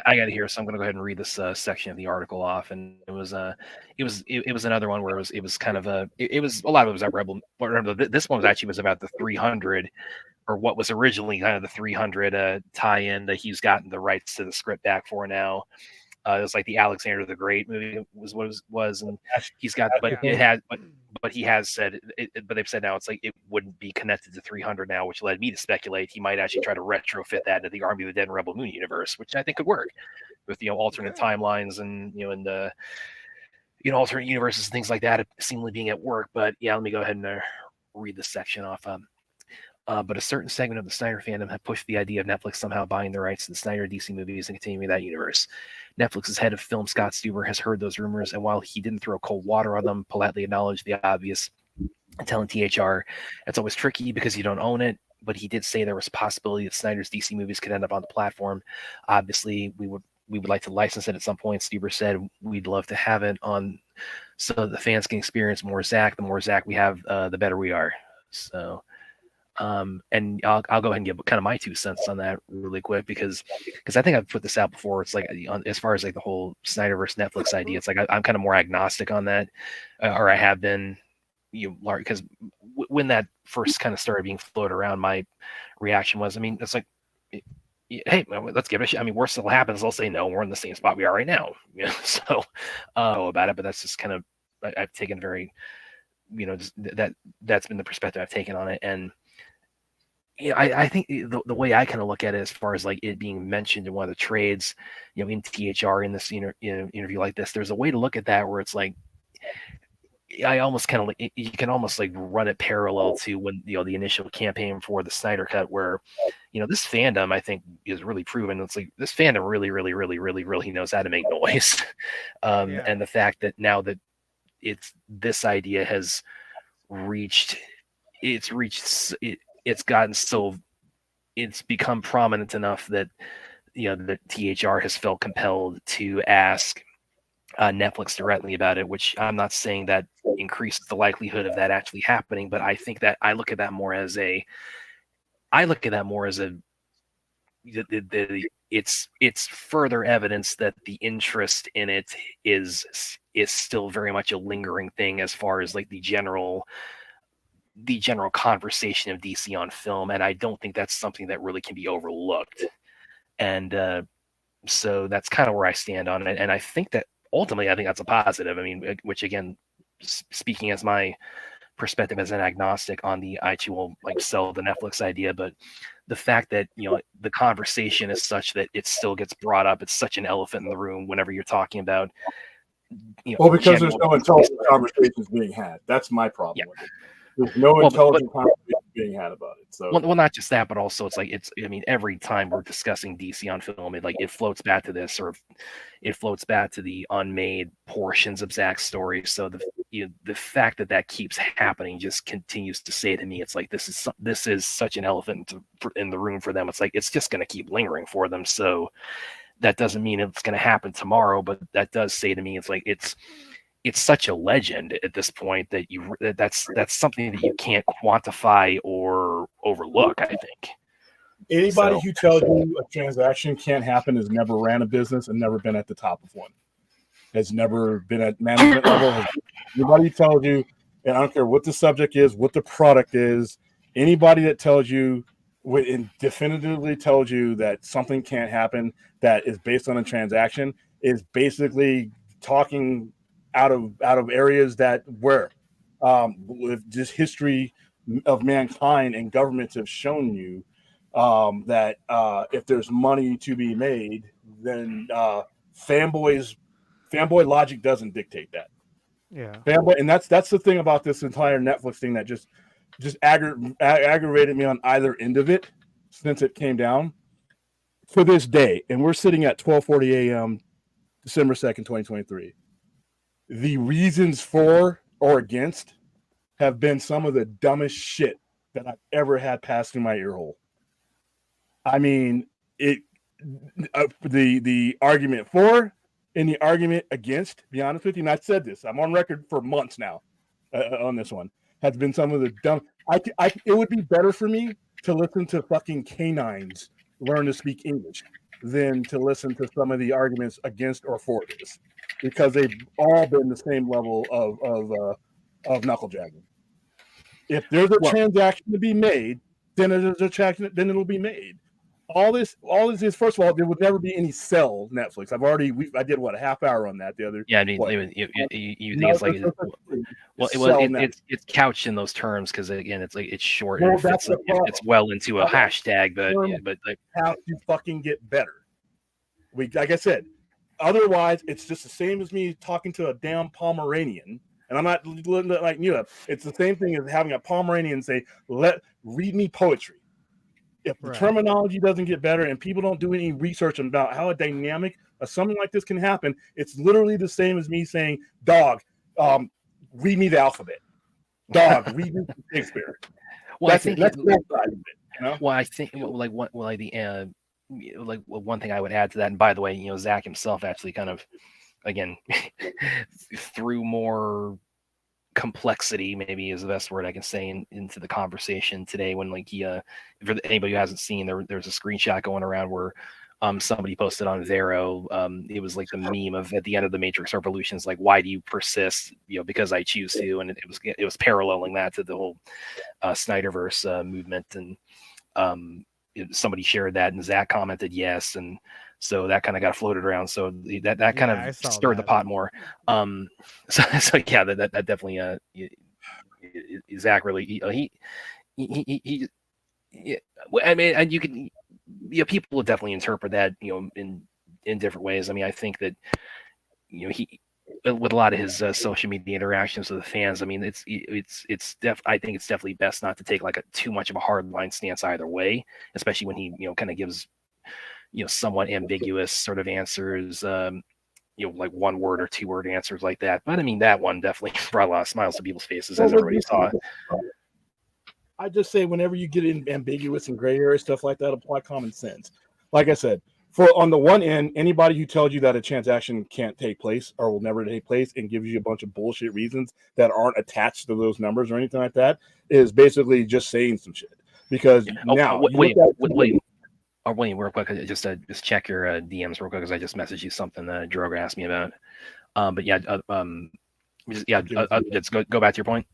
I got to hear, so I'm going to go ahead and read this section of the article off. And it was another one where it was kind of it was a lot of it was about Rebel. But remember, this one was about the 300, or what was originally kind of the 300 tie-in that he's gotten the rights to the script back for now. It was like the Alexander the Great movie was what it was, and he's got, but Yeah. it had, but he has said, but they've said now it's like it wouldn't be connected to 300 now, which led me to speculate he might actually try to retrofit that into the Army of the Dead and Rebel Moon universe, which I think could work with alternate timelines and and the alternate universes and things like that seemingly being at work. But yeah, let me go ahead and read this section off. But a certain segment of the Snyder fandom had pushed the idea of Netflix somehow buying the rights to the Snyder DC movies and continuing that universe. Netflix's head of film, Scott Stuber, has heard those rumors, and while he didn't throw cold water on them, politely acknowledged the obvious, telling THR, it's always tricky because you don't own it, but he did say there was a possibility that Snyder's DC movies could end up on the platform. Obviously, we would like to license it at some point. Stuber said we'd love to have it on so the fans can experience more Zack. The more Zack we have, the better we are. So... and I'll go ahead and give kind of my 2 cents on that really quick because I think I've put this out before. It's like as far as like the whole Snyderverse Netflix idea, it's like I'm kind of more agnostic on that, or I have been, because when that first kind of started being floated around, my reaction was, I mean, it's like, hey, let's give it a shot. I mean, worst that'll happen is I'll say no. We're in the same spot we are right now. So about it, but that's just kind of I've taken very, just that's been the perspective I've taken on it. And I think the way I kind of look at it, as far as like it being mentioned in one of the trades, in THR in this interview like this, there's a way to look at that where it's like, I almost kind of like you can almost like run it parallel to when the initial campaign for the Snyder Cut, where this fandom I think is really proven. It's like this fandom really, really, really, really, really knows how to make noise, and the fact that now that this idea has it's gotten so it's become prominent enough that the THR has felt compelled to ask Netflix directly about it, which I'm not saying that increases the likelihood of that actually happening, but I think that I look at that more as it's further evidence that the interest in it is still very much a lingering thing as far as like the general conversation of DC on film, and I don't think that's something that really can be overlooked. And so that's kind of where I stand on it, and I think that ultimately I think that's a positive. I mean, which again, speaking as my perspective as an agnostic on the I too will like sell the Netflix idea, but the fact that the conversation is such that it still gets brought up, it's such an elephant in the room whenever you're talking about because there's no intelligent conversations being had. That's my problem with it. There's no intelligent conversation being had about it. So well, not just that, but also it's like I mean, every time we're discussing DC on film, it floats back to this, or it floats back to the unmade portions of Zack's story. So the fact that keeps happening just continues to say to me, it's like this is such an elephant in the room for them. It's like it's just going to keep lingering for them. So that doesn't mean it's going to happen tomorrow, but that does say to me, it's like it's such a legend at this point that that's something that you can't quantify or overlook, I think. Anybody who tells you a transaction can't happen has never ran a business and never been at the top of one, has never been at management level. Anybody tells you, and I don't care what the subject is, what the product is, anybody that tells you and definitively tells you that something can't happen that is based on a transaction is basically talking out of areas that where with just history of mankind and governments have shown you that if there's money to be made, then fanboy logic doesn't dictate that. Yeah, fanboy, and that's the thing about this entire Netflix thing that just aggravated me on either end of it since it came down to this day, and we're sitting at 12:40 a.m. December 2nd, 2023. The reasons for or against have been some of the dumbest shit that I've ever had pass through my ear hole. I mean, the argument for in the argument against, be honest with you, and I said this, I'm on record for months now on this one, has been some of the dumb. It would be better for me to listen to fucking canines learn to speak English than to listen to some of the arguments against or for this, because they've all been the same level of knuckle dragging. If there's a transaction to be made, then there's a transaction, then it'll be made. All this is, first of all, there would never be any sell Netflix. I did what, a half hour on that the other. Yeah, I mean, you think it's like, it's couched in those terms because again, it's like it's short. Well, and it's well into a hashtag, but like how to fucking get better. Like I said, otherwise it's just the same as me talking to a damn Pomeranian. And I'm not like you. It's the same thing as having a Pomeranian say, read me poetry. If the terminology doesn't get better and people don't do any research about how a dynamic of something like this can happen, it's literally the same as me saying, dog, read me the alphabet. Dog, read me Shakespeare. Well, that's it. That's both sides of it, you know? Well, I think like one thing I would add to that, and by the way, Zach himself actually kind of, again, threw more complexity, maybe is the best word I can say, into the conversation today, when like he for anybody who hasn't seen, there's a screenshot going around where somebody posted on Vero, it was like the meme of at the end of the Matrix Revolutions, like, why do you persist, because I choose to, and it was paralleling that to the whole Snyderverse movement, and somebody shared that and Zach commented yes, and so that kind of got floated around. So that kind of stirred the pot more. So yeah, that definitely Zach really he I mean, and you can, people will definitely interpret that in different ways. I mean, I think that he, with a lot of his social media interactions with the fans, I mean, I think it's definitely best not to take like too much of a hard line stance either way, especially when he kind of gives somewhat ambiguous sort of answers, like 1 word or 2 word answers like that. But I mean, that one definitely brought a lot of smiles to people's faces, as everybody saw. I just say, whenever you get in ambiguous and gray area stuff like that, apply common sense. Like I said, on the one end, anybody who tells you that a transaction can't take place or will never take place and gives you a bunch of bullshit reasons that aren't attached to those numbers or anything like that is basically just saying some shit. Because William, real quick, just check your DMs real quick, because I just messaged you something that Droga asked me about. But yeah, let's go back to your point.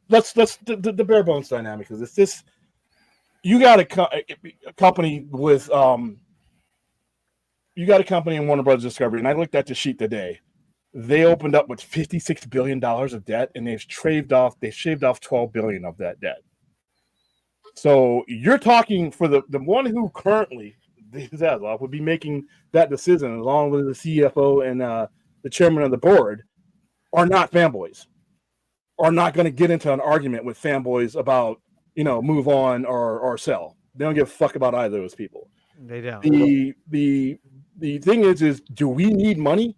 Let's the bare bones dynamic is this. You got a company with you got a company in Warner Brothers Discovery, and I looked at the sheet today. They opened up with $56 billion of debt, and they've shaved off $12 billion of that debt. So you're talking for the one who currently Zaslav would be making that decision, along with the CFO and the chairman of the board, are not fanboys, are not going to get into an argument with fanboys about move on or sell. They don't give a fuck about either of those people. They don't. The thing is do we need money?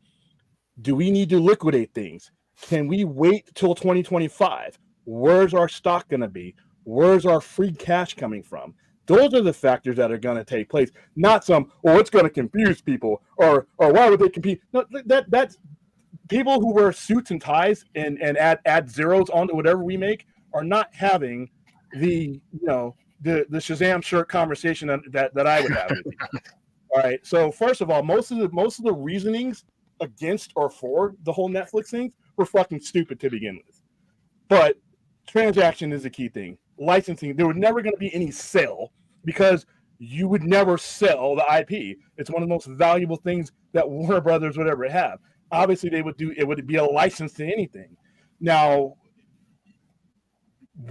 Do we need to liquidate things? Can we wait till 2025? Where's our stock going to be? Where's our free cash coming from? Those are the factors that are going to take place. Not it's going to confuse people, or why would they compete? No, that's people who wear suits and ties and add zeros onto whatever we make are not having the Shazam shirt conversation that I would have with you. All right. So first of all, most of the reasonings against or for the whole Netflix thing were fucking stupid to begin with. But transaction is a key thing. Licensing, there was never going to be any sale, because you would never sell the IP. It's one of the most valuable things that Warner Brothers would ever have. Obviously, it would be a license to anything. Now,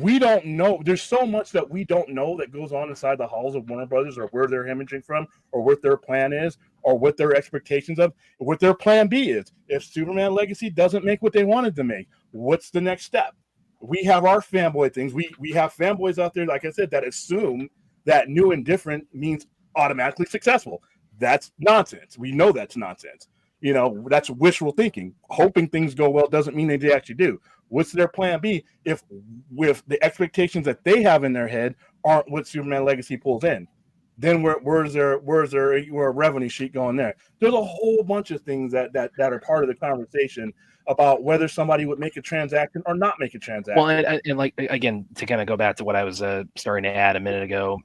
we don't know. There's so much that we don't know that goes on inside the halls of Warner Brothers, or where they're hemorrhaging from, or what their plan is, or what their expectations of, what their plan B is. If Superman Legacy doesn't make what they wanted to make, what's the next step? We have our fanboy things. We have fanboys out there, like I said, that assume that new and different means automatically successful. That's nonsense. We know that's nonsense. That's wishful thinking. Hoping things go well doesn't mean they actually do. What's their plan B if the expectations that they have in their head aren't what Superman Legacy pulls in? then where's their revenue sheet going there? There's a whole bunch of things that are part of the conversation about whether somebody would make a transaction or not make a transaction. Well, and like again, to kind of go back to what I was starting to add a minute ago,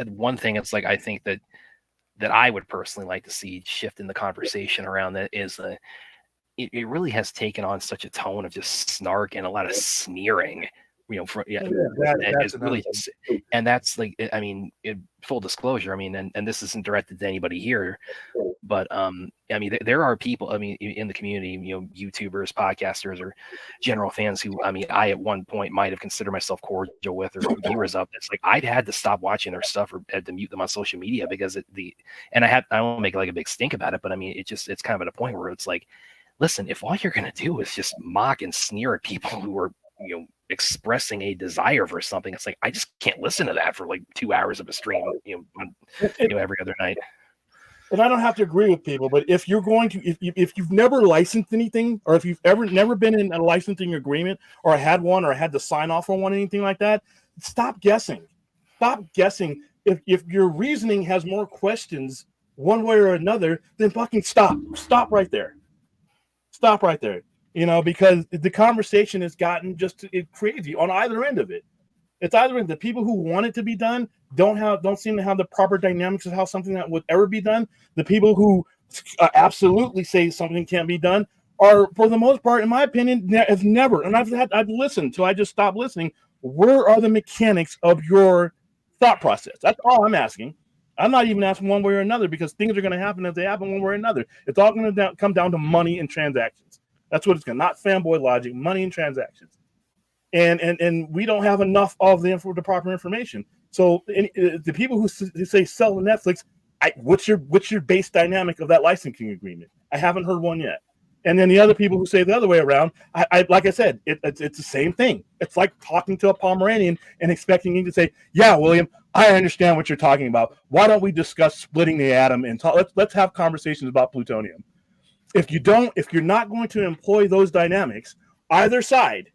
one thing it's like I think that I would personally like to see shift in the conversation around that is it really has taken on such a tone of just snark and a lot of sneering. It's really just, and that's like, I mean, full disclosure, I mean, and this isn't directed to anybody here, but I mean, there are people, I mean, in the community, YouTubers, podcasters, or general fans who, I mean, I at one point might have considered myself cordial with, or viewers of. It's like I'd had to stop watching their stuff or had to mute them on social media because I don't make like a big stink about it, but I mean, it's kind of at a point where it's like, listen, if all you're gonna do is just mock and sneer at people who are expressing a desire for something, it's like I just can't listen to that for like 2 hours of a stream, every other night. And I don't have to agree with people, but if you're going to, if you've never licensed anything, or if you've never been in a licensing agreement, or had one, or had to sign off on one, anything like that, stop guessing. Stop guessing. If your reasoning has more questions one way or another, then fucking stop. Stop right there. Stop right there. Because the conversation has gotten just crazy on either end of it. It's either the people who want it to be done don't seem to have the proper dynamics of how something that would ever be done. The people who absolutely say something can't be done are, for the most part, in my opinion, have never. And I've listened till I just stopped listening. Where are the mechanics of your thought process? That's all I'm asking. I'm not even asking one way or another, because things are going to happen as they happen one way or another. It's all going to come down to money and transactions. That's what it's going to, not fanboy logic, money and transactions. And we don't have enough of the proper information. So the people who say sell to Netflix, what's your base dynamic of that licensing agreement? I haven't heard one yet. And then the other people who say the other way around, I like I said, it's the same thing. It's like talking to a Pomeranian and expecting him to say, yeah, William, I understand what you're talking about. Why don't we discuss splitting the atom and talk? Let's have conversations about plutonium. If you're not going to employ those dynamics, either side,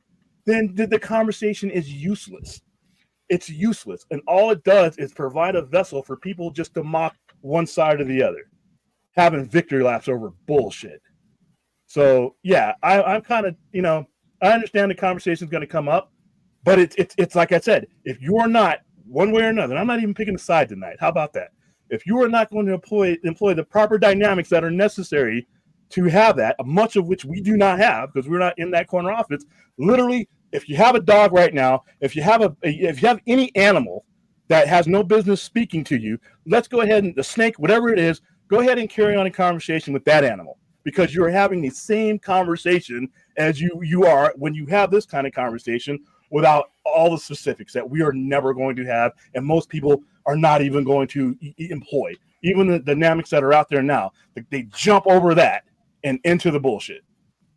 then the conversation is useless. It's useless. And all it does is provide a vessel for people just to mock one side or the other, having victory laps over bullshit. So yeah, I'm kind of, I understand the conversation is going to come up, but it's like I said, if you are not one way or another, and I'm not even picking a side tonight. How about that? If you are not going to employ the proper dynamics that are necessary to have that, much of which we do not have because we're not in that corner office. Literally, if you have a dog right now, if you have any animal that has no business speaking to you, let's go ahead and the snake, whatever it is, go ahead and carry on a conversation with that animal, because you're having the same conversation as you are when you have this kind of conversation without all the specifics that we are never going to have, and most people are not even going to employ. Even the dynamics that are out there now, they jump over that and into the bullshit.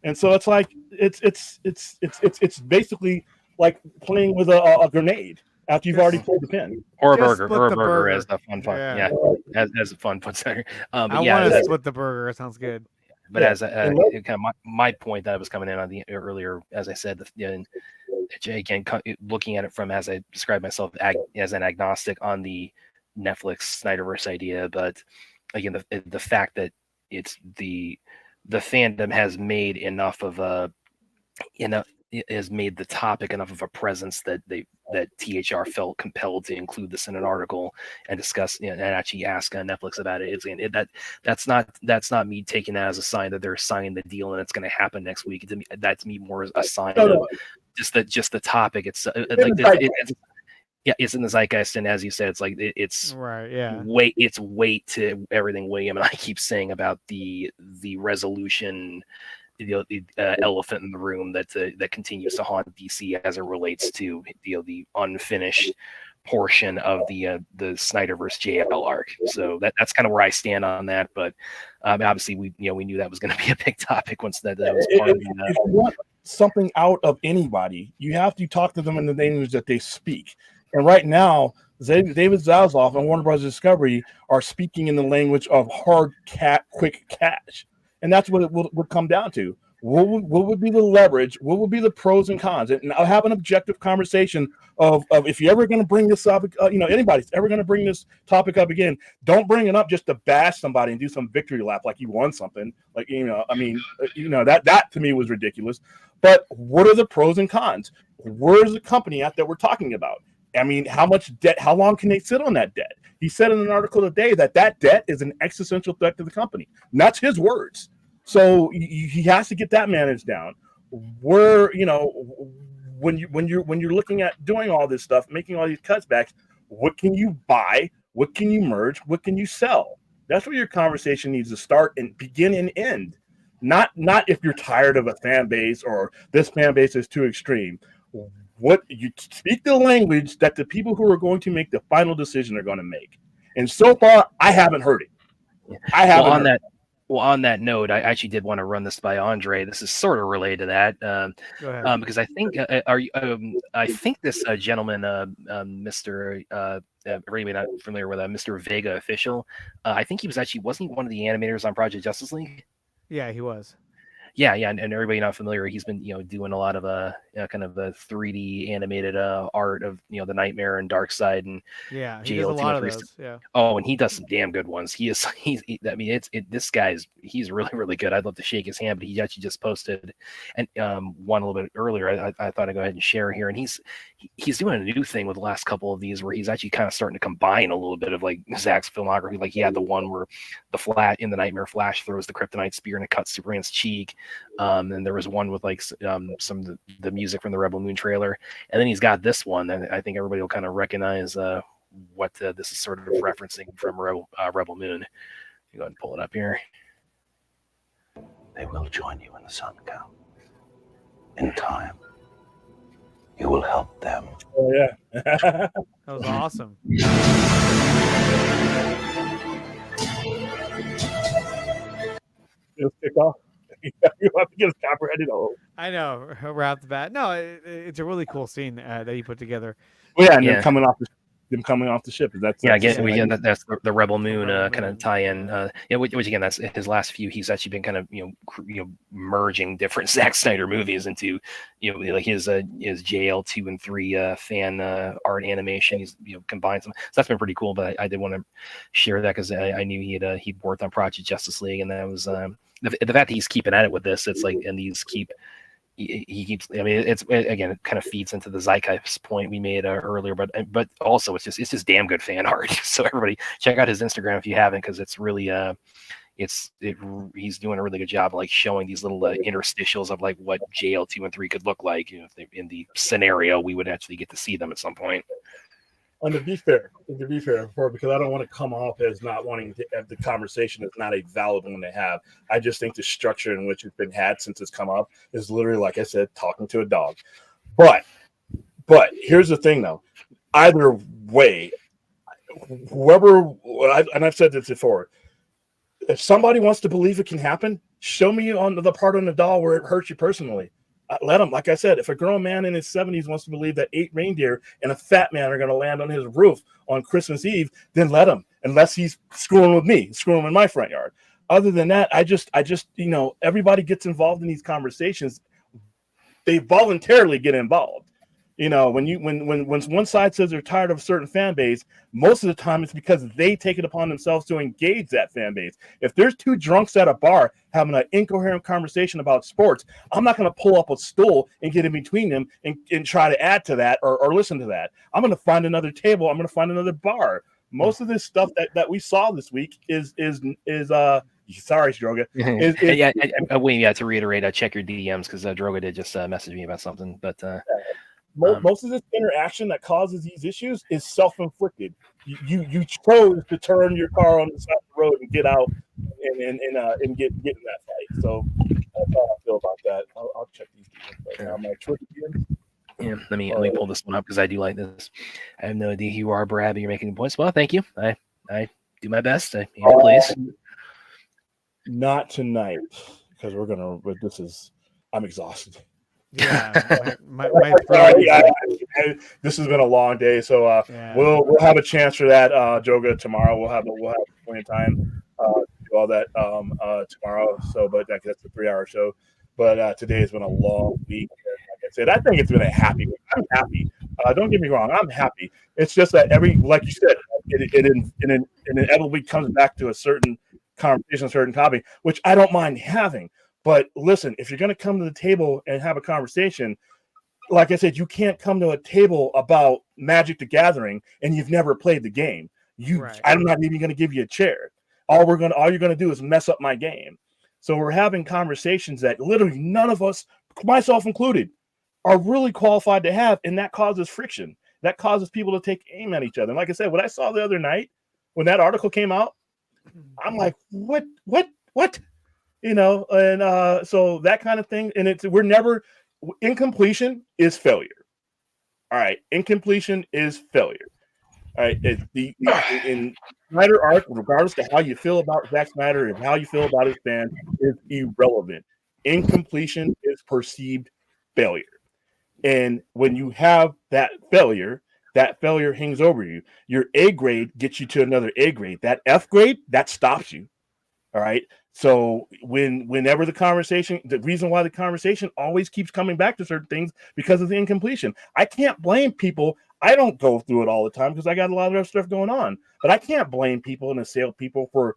And so it's like it's basically like playing with a grenade after you've already pulled the pin. Or a burger as the fun. Yeah, as a fun fun center. I want to split the burger. It sounds good. But as kind of my point that I was coming in on the earlier, as I said, Jay, again, looking at it from, as I described myself, as an agnostic on the Netflix Snyderverse idea, but again, the fact that it's the fandom has made enough of has made the topic enough of a presence that THR felt compelled to include this in an article and discuss and actually ask Netflix about it. That's not me taking that as a sign that they're signing the deal and it's going to happen next week. That's me more as a sign of just the topic. It's it's in the zeitgeist, and as you said, it's like it's right. Yeah, it's weight to everything William and I keep saying about the resolution. The elephant in the room that continues to haunt DC as it relates to the unfinished portion of the Snyderverse JL arc. So that's kind of where I stand on that. But obviously we knew that was going to be a big topic once that was part of it. If you want something out of anybody, you have to talk to them in the language that they speak. And right now, David Zaslav and Warner Bros. Discovery are speaking in the language of hard quick cash. And that's what it would come down to. What would be the leverage? What would be the pros and cons? And I'll have an objective conversation of if you're ever going to bring this up, anybody's ever going to bring this topic up again, don't bring it up just to bash somebody and do some victory lap like you won something. Like, that to me was ridiculous. But what are the pros and cons? Where's the company at that we're talking about? I mean, how much debt, how long can they sit on that debt? He said in an article today that debt is an existential threat to the company. And that's his words. So he has to get that managed down. When you're looking at doing all this stuff, making all these cutbacks, what can you buy? What can you merge? What can you sell? That's where your conversation needs to start and begin and end. Not if you're tired of a fan base or this fan base is too extreme. What you speak the language that the people who are going to make the final decision are going to make. And so far, I haven't heard it. I haven't. On that note, I actually did want to run this by Andre. This is sort of related to that, because I think I think this gentleman, Mr. Everybody not familiar with Mr. Vega Official. I think he wasn't he one of the animators on Project Justice League? Yeah, he was. Yeah, and everybody not familiar, he's been doing a lot of kind of a 3D animated art of the Nightmare and Darkseid and he does a lot of those. Yeah. Oh, and he does some damn good ones. This guy's really, really good. I'd love to shake his hand, but he actually just posted and one a little bit earlier. I thought I'd go ahead and share here, and he's doing a new thing with the last couple of these where he's actually kind of starting to combine a little bit of like Zach's filmography. Like he had the one where the Nightmare Flash throws the kryptonite spear and it cuts Superman's cheek. And there was one with like some of the music from the Rebel Moon trailer, and then he's got this one, and I think everybody will kind of recognize what this is sort of referencing from Rebel Moon. You go ahead and pull it up here. They will join you in the sun, Cal. In time, you will help them. Oh yeah, that was awesome. It'll kick off. You have to get a copperheaded. I know, right off the bat. No, it's a really cool scene that he put together. Well, yeah, and them coming off the ship. That's that's the Rebel Moon kind of tie-in. Which again, that's his last few. He's actually been kind of merging different Zack Snyder movies into like his JL 2 and 3 fan art animation. He's combined some. So that's been pretty cool. But I did want to share that because I knew he'd worked on Project Justice League, and that was the fact that he's keeping at it with this. It's like, and these he keeps. I mean, it kind of feeds into the zeitgeist point we made earlier, but also it's just damn good fan art. So everybody check out his Instagram if you haven't, because it's really he's doing a really good job of like showing these little interstitials of like what JL 2 and 3 could look like. In the scenario we would actually get to see them at some point. And to be fair, because I don't want to come off as not wanting to have the conversation is not a valid one to have. I just think the structure in which it's been had since it's come up is literally, like I said, talking to a dog. But here's the thing, though. Either way, and I've said this before, if somebody wants to believe it can happen, show me on the part on the doll where it hurts you personally. Let them. Like I said, if a grown man in his 70s wants to believe that 8 reindeer and a fat man are going to land on his roof on Christmas Eve, then let him, unless he's screwing with me, screwing in my front yard. Other than that, I just, everybody gets involved in these conversations. They voluntarily get involved. When one side says they're tired of a certain fan base, most of the time it's because they take it upon themselves to engage that fan base. If there's two drunks at a bar having an incoherent conversation about sports, I'm not going to pull up a stool and get in between them and try to add to that or listen to that. I'm going to find another table. I'm going to find another bar. Most of this stuff that we saw this week is sorry, Droga. To reiterate, check your DMs because Droga did just message me about something, but. Most of this interaction that causes these issues is self-inflicted. You chose to turn your car on the side of the road and get out and get in that fight. So that's how I feel about that. I'll check these right now. My Twitter DMs. Yeah, let me pull this one up because I do like this. I have no idea who you are, Brad, but you're making points. Well, thank you. I do my best. Please. Not tonight because I'm exhausted. Yeah, my this has been a long day, so we'll have a chance for that, Joga, tomorrow. We'll have plenty of time to do all that tomorrow. So, but that's a 3-hour show. But today has been a long week. Like I said, I think it's been a happy week. I'm happy. Don't get me wrong. I'm happy. It's just that like you said, it inevitably comes back to a certain conversation, a certain topic, which I don't mind having. But listen, if you're going to come to the table and have a conversation, like I said, you can't come to a table about Magic the Gathering and you've never played the game. I'm not even going to give you a chair. All you're going to do is mess up my game. So we're having conversations that literally none of us, myself included, are really qualified to have, and that causes friction. That causes people to take aim at each other. And like I said, what I saw the other night when that article came out, I'm like, what? You know, and so that kind of thing. And we're never, incompletion is failure. All right, incompletion is failure. All right, in Snyder arc, regardless of how you feel about Zack Snyder and how you feel about his fans, is irrelevant. Incompletion is perceived failure. And when you have that failure hangs over you. Your A grade gets you to another A grade. That F grade, that stops you. All right. So whenever the reason why the conversation always keeps coming back to certain things because of the incompletion. I can't blame people. I don't go through it all the time because I got a lot of other stuff going on. But I can't blame people and assail people for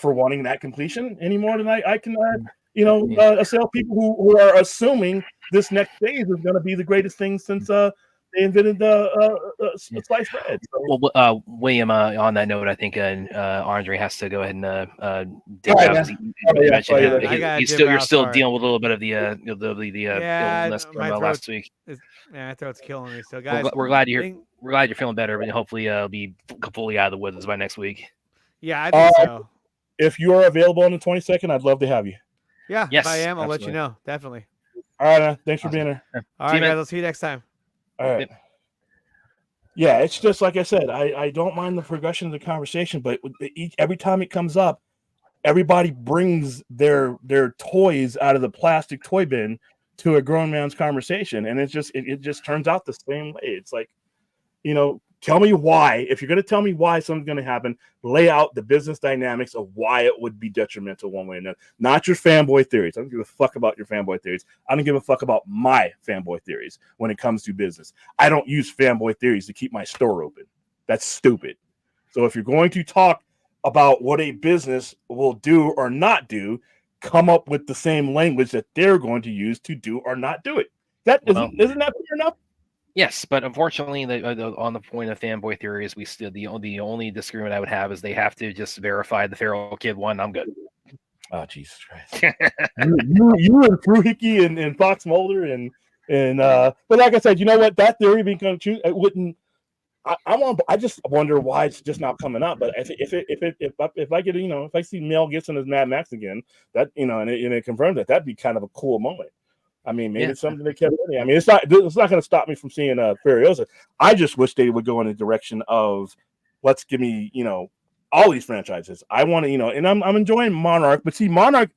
wanting that completion any more than I can assail people who are assuming this next phase is going to be the greatest thing since they invented sliced bread. So. Well, William, on that note, I think Andre has to go ahead and dip out. You're still dealing with a little bit of the illness from last week. My throat's killing me. So, guys, we're glad you're feeling better, but hopefully you'll be completely out of the woods by next week. Yeah, I think so. If you are available on the 22nd, I'd love to have you. Yeah, yes, if I am, I'll absolutely. let you know. Definitely. All right, thanks for being here. All right, guys, I'll see you next time. All right. Yeah, it's just like I said, I don't mind the progression of the conversation, but every time it comes up, everybody brings their toys out of the plastic toy bin to a grown man's conversation, and it just turns out the same way. It's like, tell me why. If you're going to tell me why something's going to happen, lay out the business dynamics of why it would be detrimental one way or another. Not your fanboy theories. I don't give a fuck about your fanboy theories. I don't give a fuck about my fanboy theories when it comes to business. I don't use fanboy theories to keep my store open. That's stupid. So if you're going to talk about what a business will do or not do, come up with the same language that they're going to use to do or not do it. Isn't that fair enough? Yes, but unfortunately, on the point of fanboy theories, we still the only disagreement I would have is they have to just verify the feral kid one. I'm good. Oh, Jesus Christ! you and Fruhickey and Fox Mulder and but like I said, you know what? That theory being true, it wouldn't. I just wonder why it's just not coming up. But if I get if I see Mel Gibson as Mad Max again, that and it confirms that'd be kind of a cool moment. I mean, maybe it's something they kept in. I mean, it's not going to stop me from seeing Furiosa. I just wish they would go in the direction of let's give me all these franchises. I want to and I'm enjoying Monarch, but Monarch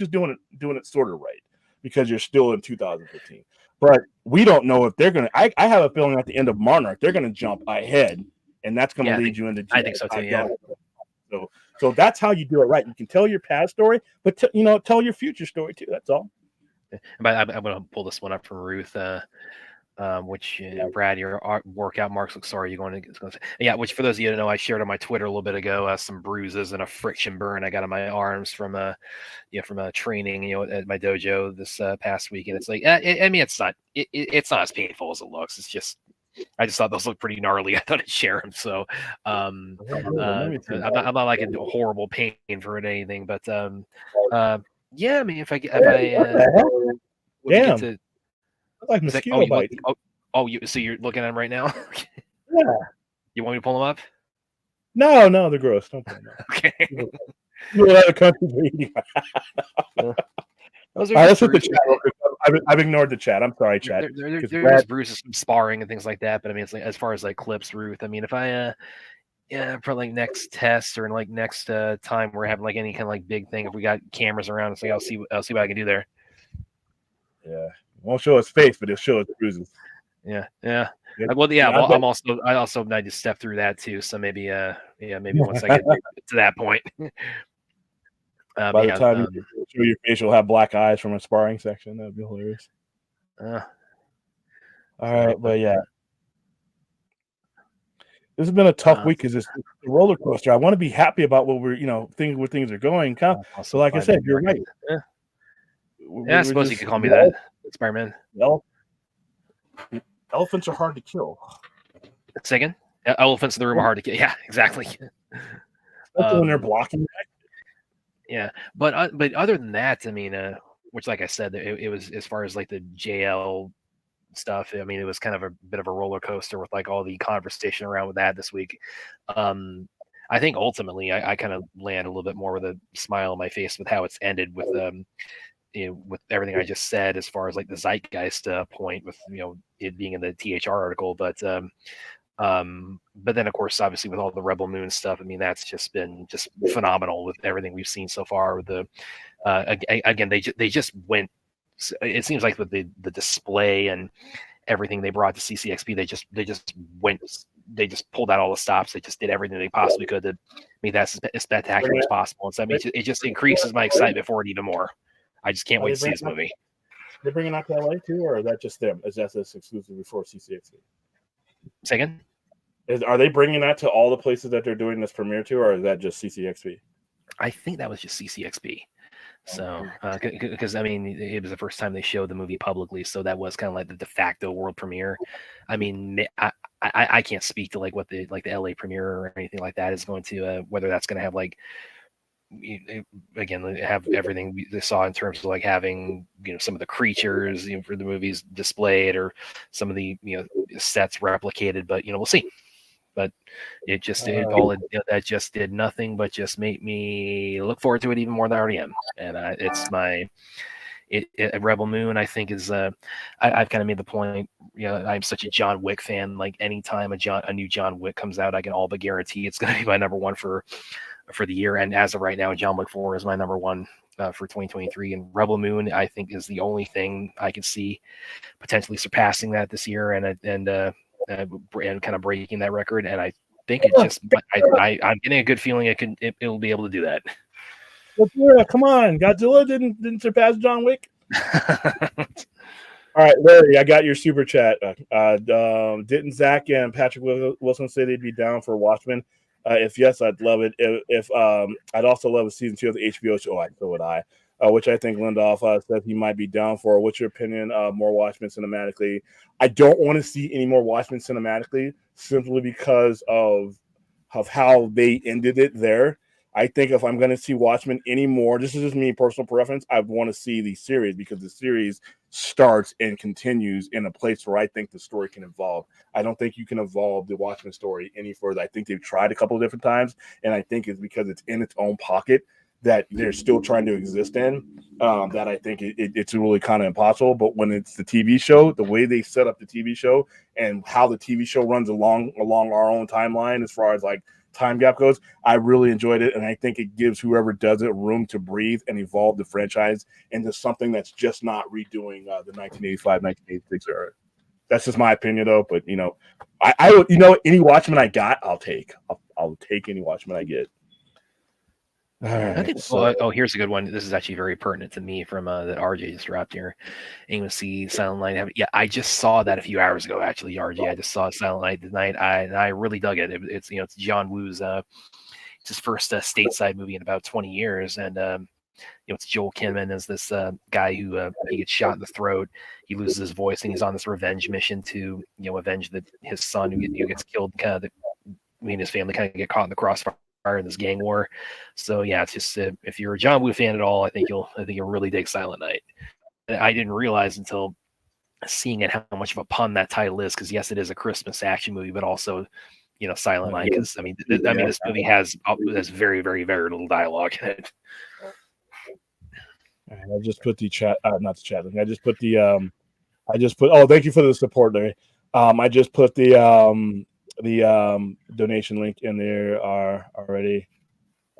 is doing it sort of right because you're still in 2015. But we don't know if they're going to. I have a feeling at the end of Monarch they're going to jump ahead, and that's going to lead you into. I think so too. Yeah. So that's how you do it right. You can tell your past story, but tell your future story too. That's all. But I'm going to pull this one up from Ruth, which Brad, your workout marks look sorry. You're going to yeah. Which for those of you that know, I shared on my Twitter a little bit ago some bruises and a friction burn I got on my arms from a training at my dojo this past week, and it's like I mean it's not as painful as it looks. It's just I just thought those looked pretty gnarly. I thought I'd share them. So I'm not like in horrible pain for it or anything, but yeah, I mean, if I damn, to, like mosquito bite. So you're looking at them right now? Yeah. You want me to pull them up? No, they're gross. Don't pull them up. Okay. Other countries are eating. Let's hit the chat. I've ignored the chat. I'm sorry, chat. There's bruises from sparring and things like that, but I mean, it's like as far as like clips, Ruth. I mean, if I for like next test or like next time we're having like any kind of like big thing, if we got cameras around, it's like I'll see what I can do there. Yeah, won't show his face, but it'll show his bruises. Yeah. Well, yeah. Well, I also need to step through that too. So maybe, maybe once I get to that point. By the time you show your face, you'll have black eyes from a sparring section. That'd be hilarious. All right, but yeah. This has been a tough week because it's a roller coaster. I want to be happy about what we're, where things are going. So, like I said, you're right. Yeah, I suppose you could call me that, Spider-Man. Elephants are hard to kill. Second, elephants in the room are hard to kill. Yeah, exactly. Especially when they're blocking. Yeah, but other than that, I mean, which, like I said, it was as far as like the JL stuff. I mean, it was kind of a bit of a roller coaster with like all the conversation around with that this week. I think ultimately I kind of land a little bit more with a smile on my face with how it's ended with with everything I just said as far as like the zeitgeist point with it being in the THR article, but then of course obviously with all the Rebel Moon stuff, I mean that's just been just phenomenal with everything we've seen so far. With the again they just went. It seems like with the display and everything they brought to CCXP, they just pulled out all the stops. They just did everything they possibly could to make that as spectacular as possible. And so I mean, it just increases my excitement for it even more. I just can't wait to see this movie. They're bringing out to LA too, or is that just them? Is that exclusively for CCXP? Say again? Are they bringing that to all the places that they're doing this premiere to, or is that just CCXP? I think that was just CCXP. So, because I mean, it was the first time they showed the movie publicly, so that was kind of like the de facto world premiere. I mean, I can't speak to like what the LA premiere or anything like that is going to, whether that's going to have like, again, have everything they saw in terms of like having some of the creatures for the movies displayed or some of the sets replicated, but we'll see. But it just that just did nothing but just make me look forward to it even more than I already am. And it's Rebel Moon, I think, is I've kind of made the point. I'm such a John Wick fan. Like anytime a new John Wick comes out, I can all but guarantee it's going to be my number one for the year. And as of right now, John Wick 4 is my number one for 2023. And Rebel Moon, I think, is the only thing I can see potentially surpassing that this year. And kind of breaking that record, and I think it just I'm getting a good feeling it'll be able to do that. Yeah, come on, Godzilla didn't surpass John Wick. All right, Larry, I got your super chat. Didn't Zach and Patrick Wilson say they'd be down for Watchmen? If yes, I'd love it. If I'd also love a season 2 of the HBO show. So would I. Which I think Lindoff said he might be down for. What's your opinion? More Watchmen cinematically? I don't want to see any more Watchmen cinematically simply because of how they ended it there. I think if I'm going to see Watchmen anymore, this is just me, personal preference, I want to see the series because the series starts and continues in a place where I think the story can evolve. I don't think you can evolve the Watchmen story any further. I think they've tried a couple of different times, and I think it's because it's in its own pocket that they're still trying to exist in, that I think it's really kind of impossible. But when it's the TV show, the way they set up the TV show and how the TV show runs along our own timeline as far as like time gap goes, I really enjoyed it. And I think it gives whoever does it room to breathe and evolve the franchise into something that's just not redoing the 1985, 1986 era. That's just my opinion though. But, I would, any Watchmen I got, I'll take. I'll take any Watchmen I get. All right, here's a good one. This is actually very pertinent to me from that RJ just dropped here. AMC Silent Night. Yeah, I just saw that a few hours ago. Actually, RJ, I just saw Silent Night tonight. I really dug it. It's it's John Woo's it's his first stateside movie in about 20 years, and it's Joel Kinnaman as this guy who he gets shot in the throat. He loses his voice, and he's on this revenge mission to avenge his son who gets killed. He and his family kind of get caught in the crossfire in this gang war. So yeah, it's just if you're a John Woo fan at all, I think you'll really dig Silent Night. I didn't realize until seeing it how much of a pun that title is, because yes, it is a Christmas action movie, but also Silent Night, because this movie has very, very, very little dialogue in it. I just put the chat, not the chat. I just put the oh, thank you for the support, Larry. I just put the donation link in there already.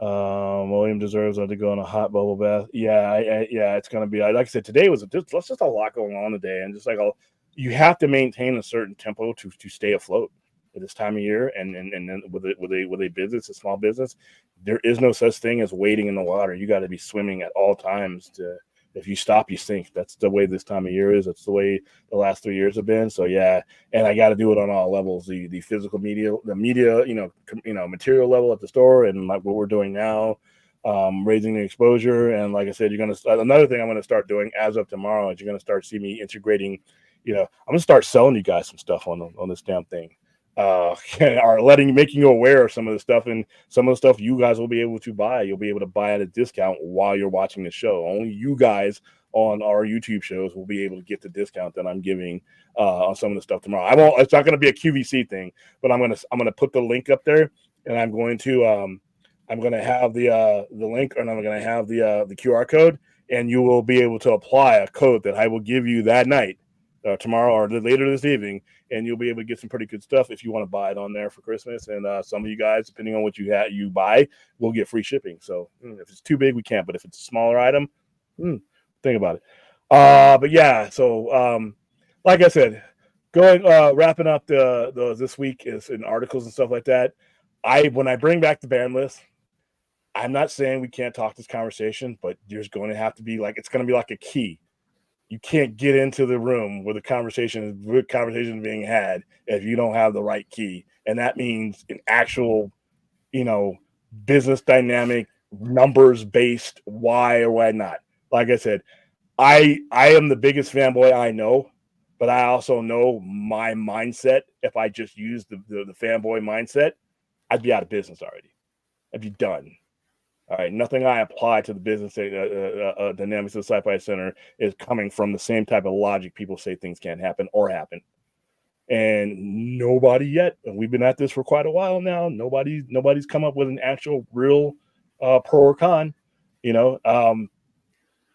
William deserves to go on a hot bubble bath. Yeah, it's gonna be like I said, today was just a lot going on today, and just like you have to maintain a certain tempo to stay afloat. at this time of year, and then with a business, a small business, there is no such thing as wading in the water. You got to be swimming at all times. If you stop, you sink. That's the way this time of year is. That's the way the last 3 years have been. So yeah, and I got to do it on all levels: the physical media, the media, material level at the store, and like what we're doing now, raising the exposure. And like I said, another thing I'm gonna start doing as of tomorrow is you're gonna start see me integrating. I'm gonna start selling you guys some stuff on this damn thing. Or making you aware of some of the stuff, and some of the stuff you guys will be able to buy. You'll be able to buy at a discount while you're watching the show. Only you guys on our YouTube shows will be able to get the discount that I'm giving on some of the stuff tomorrow. It's not going to be a QVC thing, but I'm gonna put the link up there, and I'm going to have the link, and I'm going to have the QR code, and you will be able to apply a code that I will give you that night, tomorrow or later this evening. And you'll be able to get some pretty good stuff if you want to buy it on there for Christmas. And some of you guys, depending on what you buy, will get free shipping. So if it's too big, we can't. But if it's a smaller item, think about it. But yeah, so like I said, wrapping up the this week is in articles and stuff like that. When I bring back the ban list, I'm not saying we can't talk this conversation, but there's going to have to be it's going to be like a key. You can't get into the room where the conversation is being had if you don't have the right key. And that means an actual, business dynamic, numbers based why or why not. Like I said, I am the biggest fanboy I know, but I also know my mindset. If I just used the fanboy mindset, I'd be out of business already. I'd be done. All right, nothing I apply to the business dynamics of the Sci-Fi Center is coming from the same type of logic people say things can't happen or happen. And nobody yet, and we've been at this for quite a while now, nobody's come up with an actual real pro or con, and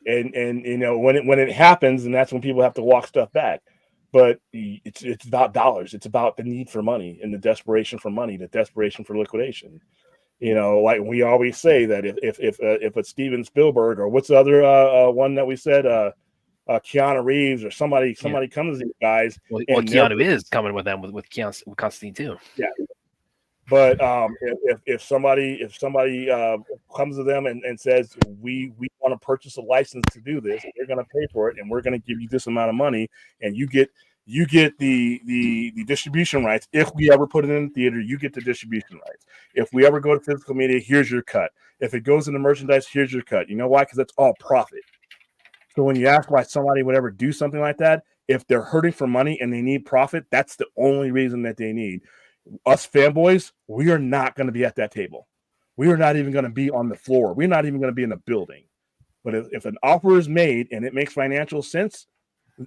when it happens, and that's when people have to walk stuff back. But it's about dollars. It's about the need for money and the desperation for money, the desperation for liquidation. Like we always say that if it's Steven Spielberg or what's the other one that we said, Keanu Reeves or somebody comes to these guys. Well, Keanu is coming with them with Constantine too. Yeah. But if somebody comes to them and says we want to purchase a license to do this, they're going to pay for it, and we're going to give you this amount of money, and you get the distribution rights. If we ever put it in the theater, you get the distribution rights. If we ever go to physical media, here's your cut. If it goes into merchandise, here's your cut. You know why? Because it's all profit. So when you ask why somebody would ever do something like that, if they're hurting for money and they need profit, that's the only reason that they need. Us fanboys, we are not going to be at that table. We are not even going to be on the floor. We're not even going to be in the building. But if an offer is made and it makes financial sense,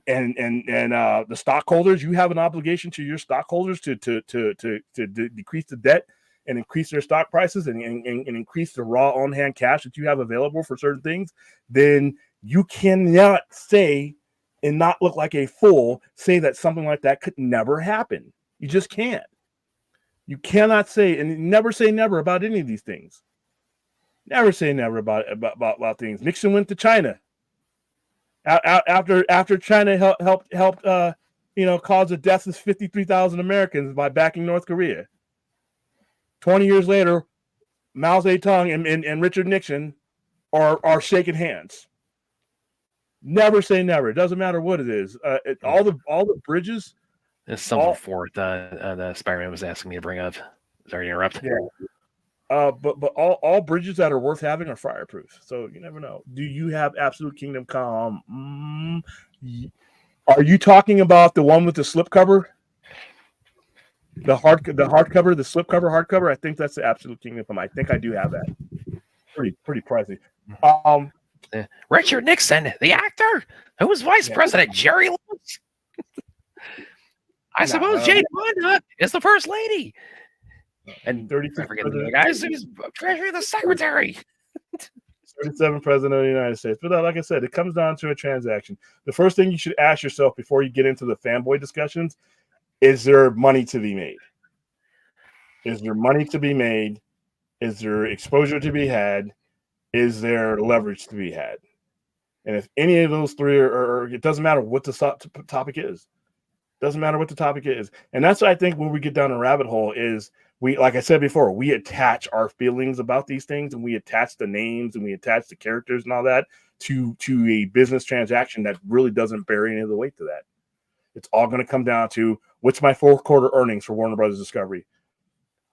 and the stockholders, you have an obligation to your stockholders to decrease the debt and increase their stock prices and increase the raw on-hand cash that you have available for certain things, then you cannot say and not look like a fool, say that something like that could never happen. You just can't. You cannot say, and never say never about any of these things. Never say never about things. Nixon went to China. After China helped cause the deaths of 53,000 Americans by backing North Korea. 20 years later, Mao Zedong and Richard Nixon are shaking hands. Never say never. It doesn't matter what it is. All the bridges. There's something for it that Spider-Man was asking me to bring up. Sorry to interrupt. Yeah. But all bridges that are worth having are fireproof. So you never know. Do you have Absolute Kingdom Come? Are you talking about the one with the slipcover? The hardcover, the slipcover hardcover? I think that's the Absolute Kingdom Come. I think I do have that. Pretty pricey. Richard Nixon, the actor who was vice president, Jerry Lewis. I suppose Jane Fonda is the first lady. And 36 I forget the guys who's Treasury the Secretary. 37 president of the United States. But like I said, it comes down to a transaction. The first thing you should ask yourself before you get into the fanboy discussions, is there money to be made? Is there money to be made? Is there exposure to be had? Is there leverage to be had? And if any of those three are it doesn't matter what the topic is. Doesn't matter what the topic is. And that's what I think when we get down a rabbit hole is we, like I said before, we attach our feelings about these things and we attach the names and we attach the characters and all that to a business transaction that really doesn't bear any of the weight to that. It's all going to come down to what's my fourth quarter earnings for Warner Brothers Discovery.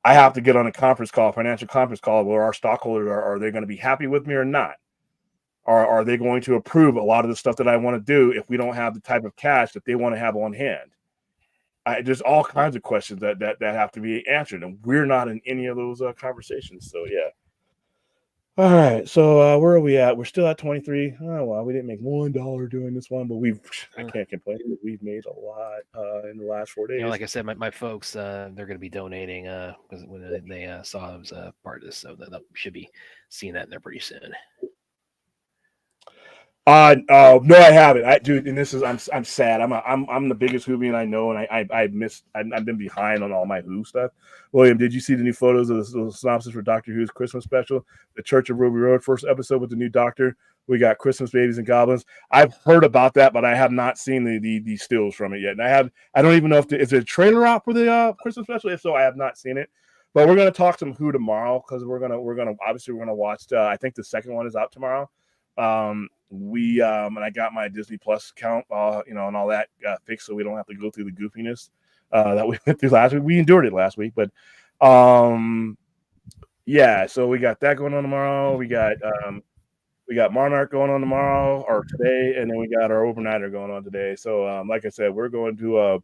I have to get on a conference call, financial conference call, where our stockholders are they going to be happy with me or not? Or are they going to approve a lot of the stuff that I want to do if we don't have the type of cash that they want to have on hand? There's all kinds of questions that have to be answered, and we're not in any of those conversations. So yeah. All right. So where are we at? We're still at 23. Oh well, we didn't make $1 doing this one, but I can't complain. We've made a lot in the last 4 days. You know, like I said, my folks, they're going to be donating because when they saw I was part of this, so they should be seeing that in there pretty soon. No, I haven't. Dude, and this is I'm sad. I'm the biggest Whovian I know, and I've been behind on all my Who stuff. William, did you see the new photos of the synopsis for Doctor Who's Christmas special, The Church of Ruby Road, first episode with the new Doctor? We got Christmas babies and goblins. I've heard about that, but I have not seen the stills from it yet. And I don't even know if is there a trailer out for the Christmas special. If so, I have not seen it. But we're gonna talk some Who tomorrow because we're gonna watch. I think the second one is out tomorrow. And I got my Disney Plus account, and all that fixed, so we don't have to go through the goofiness that we went through last week. We endured it last week, but yeah. So we got that going on tomorrow. We got Monarch going on tomorrow or today, and then we got our overnighter going on today. So like I said, we're going to.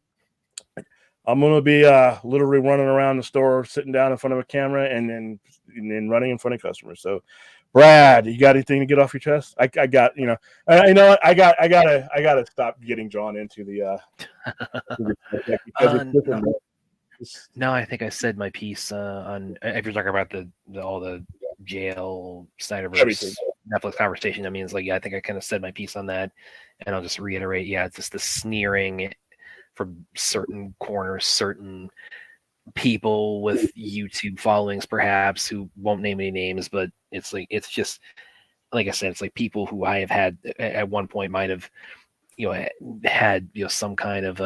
I'm going to be literally running around the store, sitting down in front of a camera, and then running in front of customers. So. Brad, you got anything to get off your chest? I got, I gotta stop getting drawn into the no, I think I said my piece on if you're talking about all the jail Snyderverse Netflix conversation. I mean, it's like, I think I kind of said my piece on that, and I'll just reiterate. Yeah, it's just the sneering from certain corners, certain people with YouTube followings, perhaps, who won't name any names, but it's just like I said, it's like people who I have had at one point might have had some kind of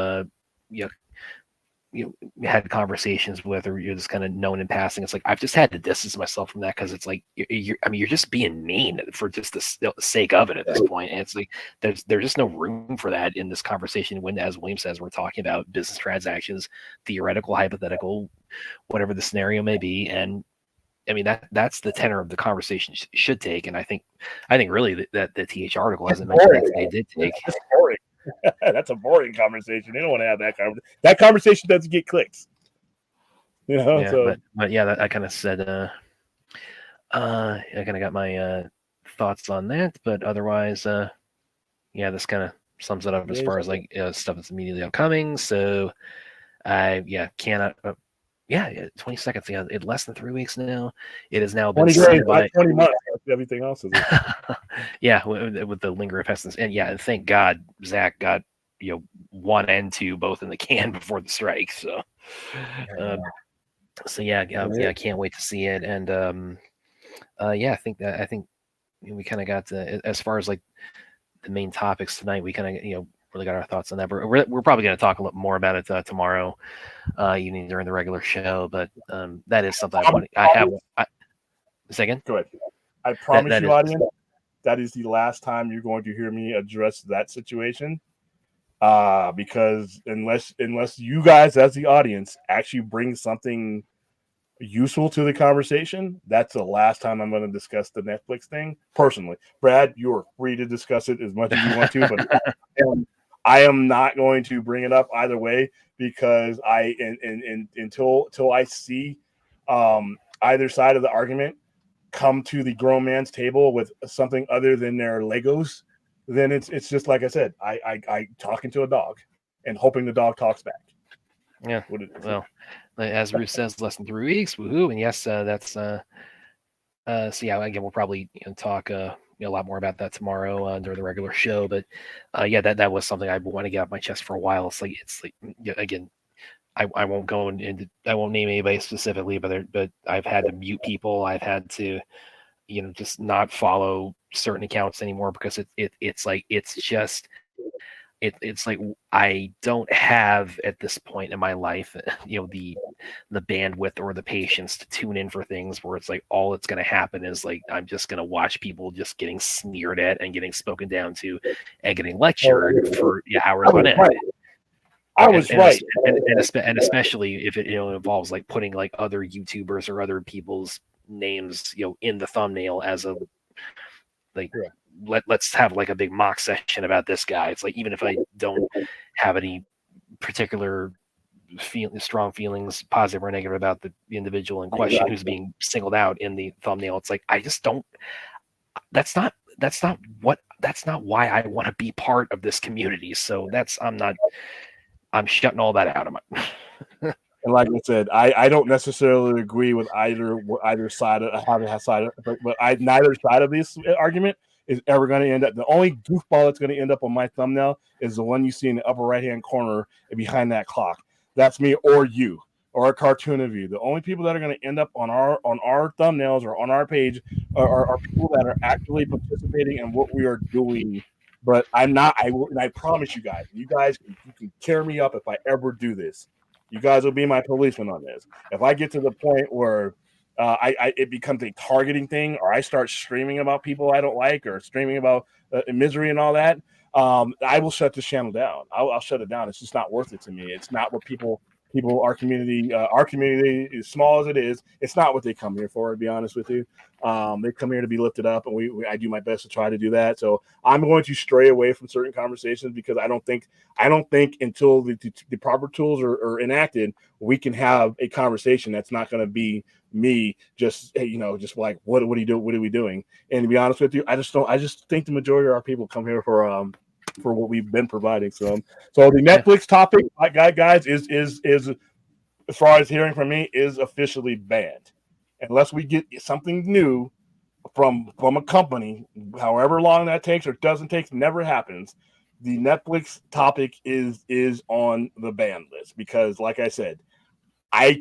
had conversations with, or you're just kind of known in passing. It's like I've just had to distance myself from that because it's like you're just being mean for just the sake of it at this point. And it's like there's just no room for that in this conversation when, as William says, we're talking about business transactions, theoretical, hypothetical, whatever the scenario may be. And I mean that's the tenor of the conversation should take. And I think really that the TH article hasn't mentioned that they did take. That's boring. That's a boring conversation. They don't want to have that conversation. That conversation doesn't get clicks. Yeah, so. but yeah, I kind of said I kind of got my thoughts on that. But otherwise, yeah, this kind of sums it up as far as like stuff that's immediately upcoming. So I cannot. 20 seconds. Yeah, in less than 3 weeks now. It has now been 20 days, 20 months. Everything else is. Yeah, with the linger effects, and thank God Zach got 1 and 2 both in the can before the strike. So, I can't wait to see it. And I think we kind of got as far as like the main topics tonight. We kind of really got our thoughts on that. We're probably going to talk a little more about it tomorrow evening during the regular show. But that is something I have. Second, go ahead. I promise you, audience, that is the last time you're going to hear me address that situation. Because unless you guys as the audience actually bring something useful to the conversation, that's the last time I'm going to discuss the Netflix thing personally. Brad, you are free to discuss it as much as you want to, but I am not going to bring it up either way because until I see either side of the argument come to the grown man's table with something other than their Legos, then it's just like I said, I talking to a dog and hoping the dog talks back. Yeah. Well, as Ruth says, less than 3 weeks. Woohoo! And yes, that's so yeah. Again, we'll probably talk a lot more about that tomorrow during the regular show. But that was something I want to get off my chest for a while. It's like again, I won't go into I won't name anybody specifically, but I've had to mute people. I've had to just not follow certain accounts anymore because it's like it's just it's like I don't have at this point in my life, the bandwidth or the patience to tune in for things where it's like all that's going to happen is like I'm just going to watch people just getting sneered at and getting spoken down to and getting lectured for hours on end. I was right. And especially if it involves like putting like other YouTubers or other people's names in the thumbnail as a like. Yeah. Let's have like a big mock session about this guy. It's like, even if I don't have any particular strong feelings, positive or negative, about the individual in question who's being singled out in the thumbnail, it's like, I just don't, that's not why I want to be part of this community. So I'm shutting all that out of my. And like I said, I don't necessarily agree with either side of neither side of this argument is ever going to end up. The only goofball that's going to end up on my thumbnail is the one you see in the upper right-hand corner behind that clock. That's me or you or a cartoon of you. The only people that are going to end up on our thumbnails or on our page are people that are actually participating in what we are doing. But I'm not. I promise you guys you can tear me up if I ever do this. You guys will be my policeman on this. If I get to the point where it becomes a targeting thing, or I start streaming about people I don't like, or streaming about misery and all that, I will shut this channel down. I'll shut it down. It's just not worth it to me. It's not what people, our community is small as it is. It's not what they come here for, to be honest with you. They come here to be lifted up, and I do my best to try to do that. So I'm going to stray away from certain conversations because I don't think until the proper tools are enacted, we can have a conversation that's not going to be me just just like what do you do? What are we doing? And to be honest with you, I just think the majority of our people come here for what we've been providing. So the Netflix topic, guys, is as far as hearing from me, is officially banned unless we get something new from a company, however long that takes or doesn't take, never happens. The Netflix topic is on the ban list because, like I said, I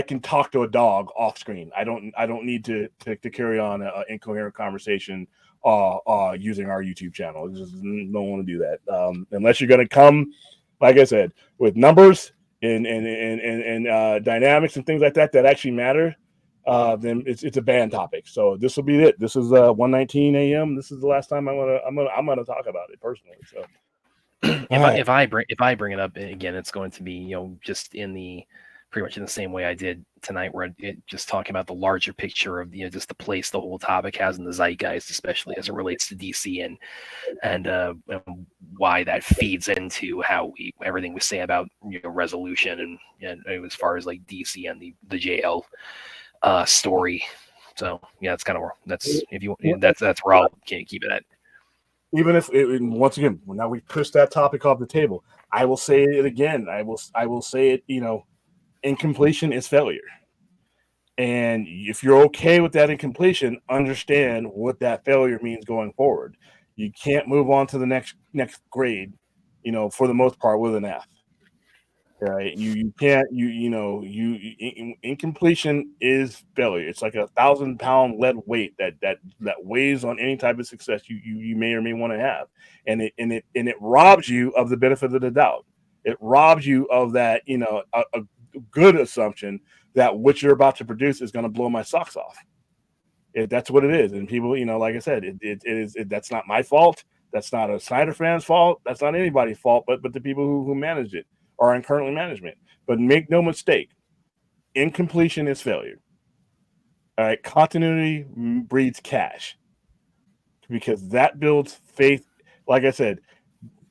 can talk to a dog off screen. I don't need to carry on an incoherent conversation using our YouTube channel. I just don't want to do that unless you're going to come, like I said, with numbers and dynamics and things like that actually matter. Then it's a banned topic. So this will be it. This is 1:19 a.m. This is the last time I'm gonna talk about it personally. So if I bring it up again, it's going to be just pretty much in the same way I did tonight, where it just talking about the larger picture of just the place the whole topic has in the zeitgeist, especially as it relates to DC and why that feeds into how everything we say about resolution and as far as like DC and the JL story. So yeah, that's kind of that's where I'll keep it at. Even if once again, now we push that topic off the table, I will say it again. I will say it. Incompletion is failure. And if you're okay with that incompletion, understand what that failure means going forward. You can't move on to the next grade, for the most part with an F. Right? You can't. Incompletion is failure. It's like 1,000-pound lead weight that weighs on any type of success you may or may want to have, and it robs you of the benefit of the doubt. It robs you of that, a good assumption that what you're about to produce is going to blow my socks off. That's what it is. And people, like I said, it is. That's not my fault. That's not a Snyder fan's fault. That's not anybody's fault, but the people who manage it are in currently management. But make no mistake, incompletion is failure. All right, continuity breeds cash because that builds faith. Like I said,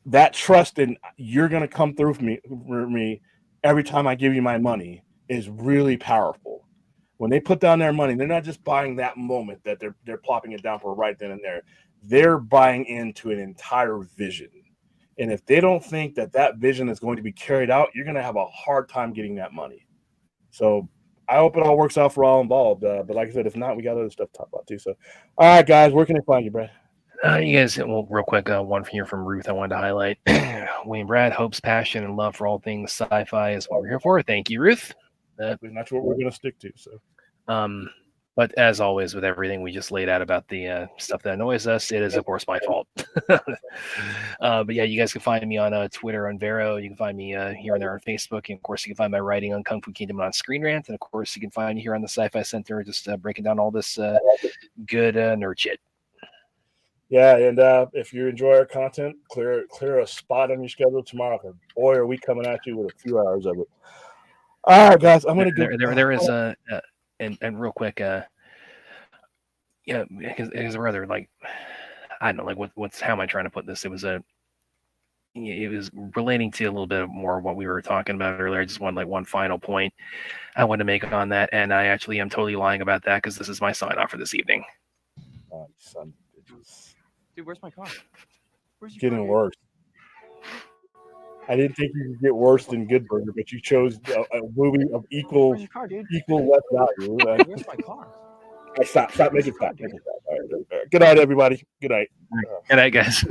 that trust in you're going to come through for me every time I give you my money is really powerful. When they put down their money, they're not just buying that moment that they're plopping it down for right then and there. They're buying into an entire vision. And if they don't think that vision is going to be carried out, you're going to have a hard time getting that money. So I hope it all works out for all involved. But like I said, if not, we got other stuff to talk about too. So, all right, guys, where can they find you, Brad? You guys, well, real quick, one here from Ruth I wanted to highlight. Wayne Brad, hopes, passion, and love for all things sci-fi is what we're here for. Thank you, Ruth. That's what we're going to stick to. So, But as always, with everything we just laid out about the stuff that annoys us, it is, of course, my fault. But yeah, you guys can find me on Twitter on Vero. You can find me here and there on Facebook. And of course, you can find my writing on Kung Fu Kingdom on Screen Rant. And of course, you can find me here on the Sci-Fi Center, just breaking down all this good nerd shit. Yeah, and if you enjoy our content, clear a spot on your schedule tomorrow. 'Cause boy, are we coming at you with a few hours of it. All right, guys, I'm gonna go. There is a and real quick, yeah, because rather like I don't know, like what's how am I trying to put this? It was relating to a little bit more of what we were talking about earlier. I just wanted like one final point I want to make on that, and I actually am totally lying about that because this is my sign off for this evening. Oh, son of bitches. Dude, where's my car? Where's your Getting car, dude? worse. I didn't think you could get worse than Good Burger, but you chose a movie of equal Where's your car, dude? less value. Where's my car? Stop making stop. All right. Good night, everybody. Good night. Good night, guys.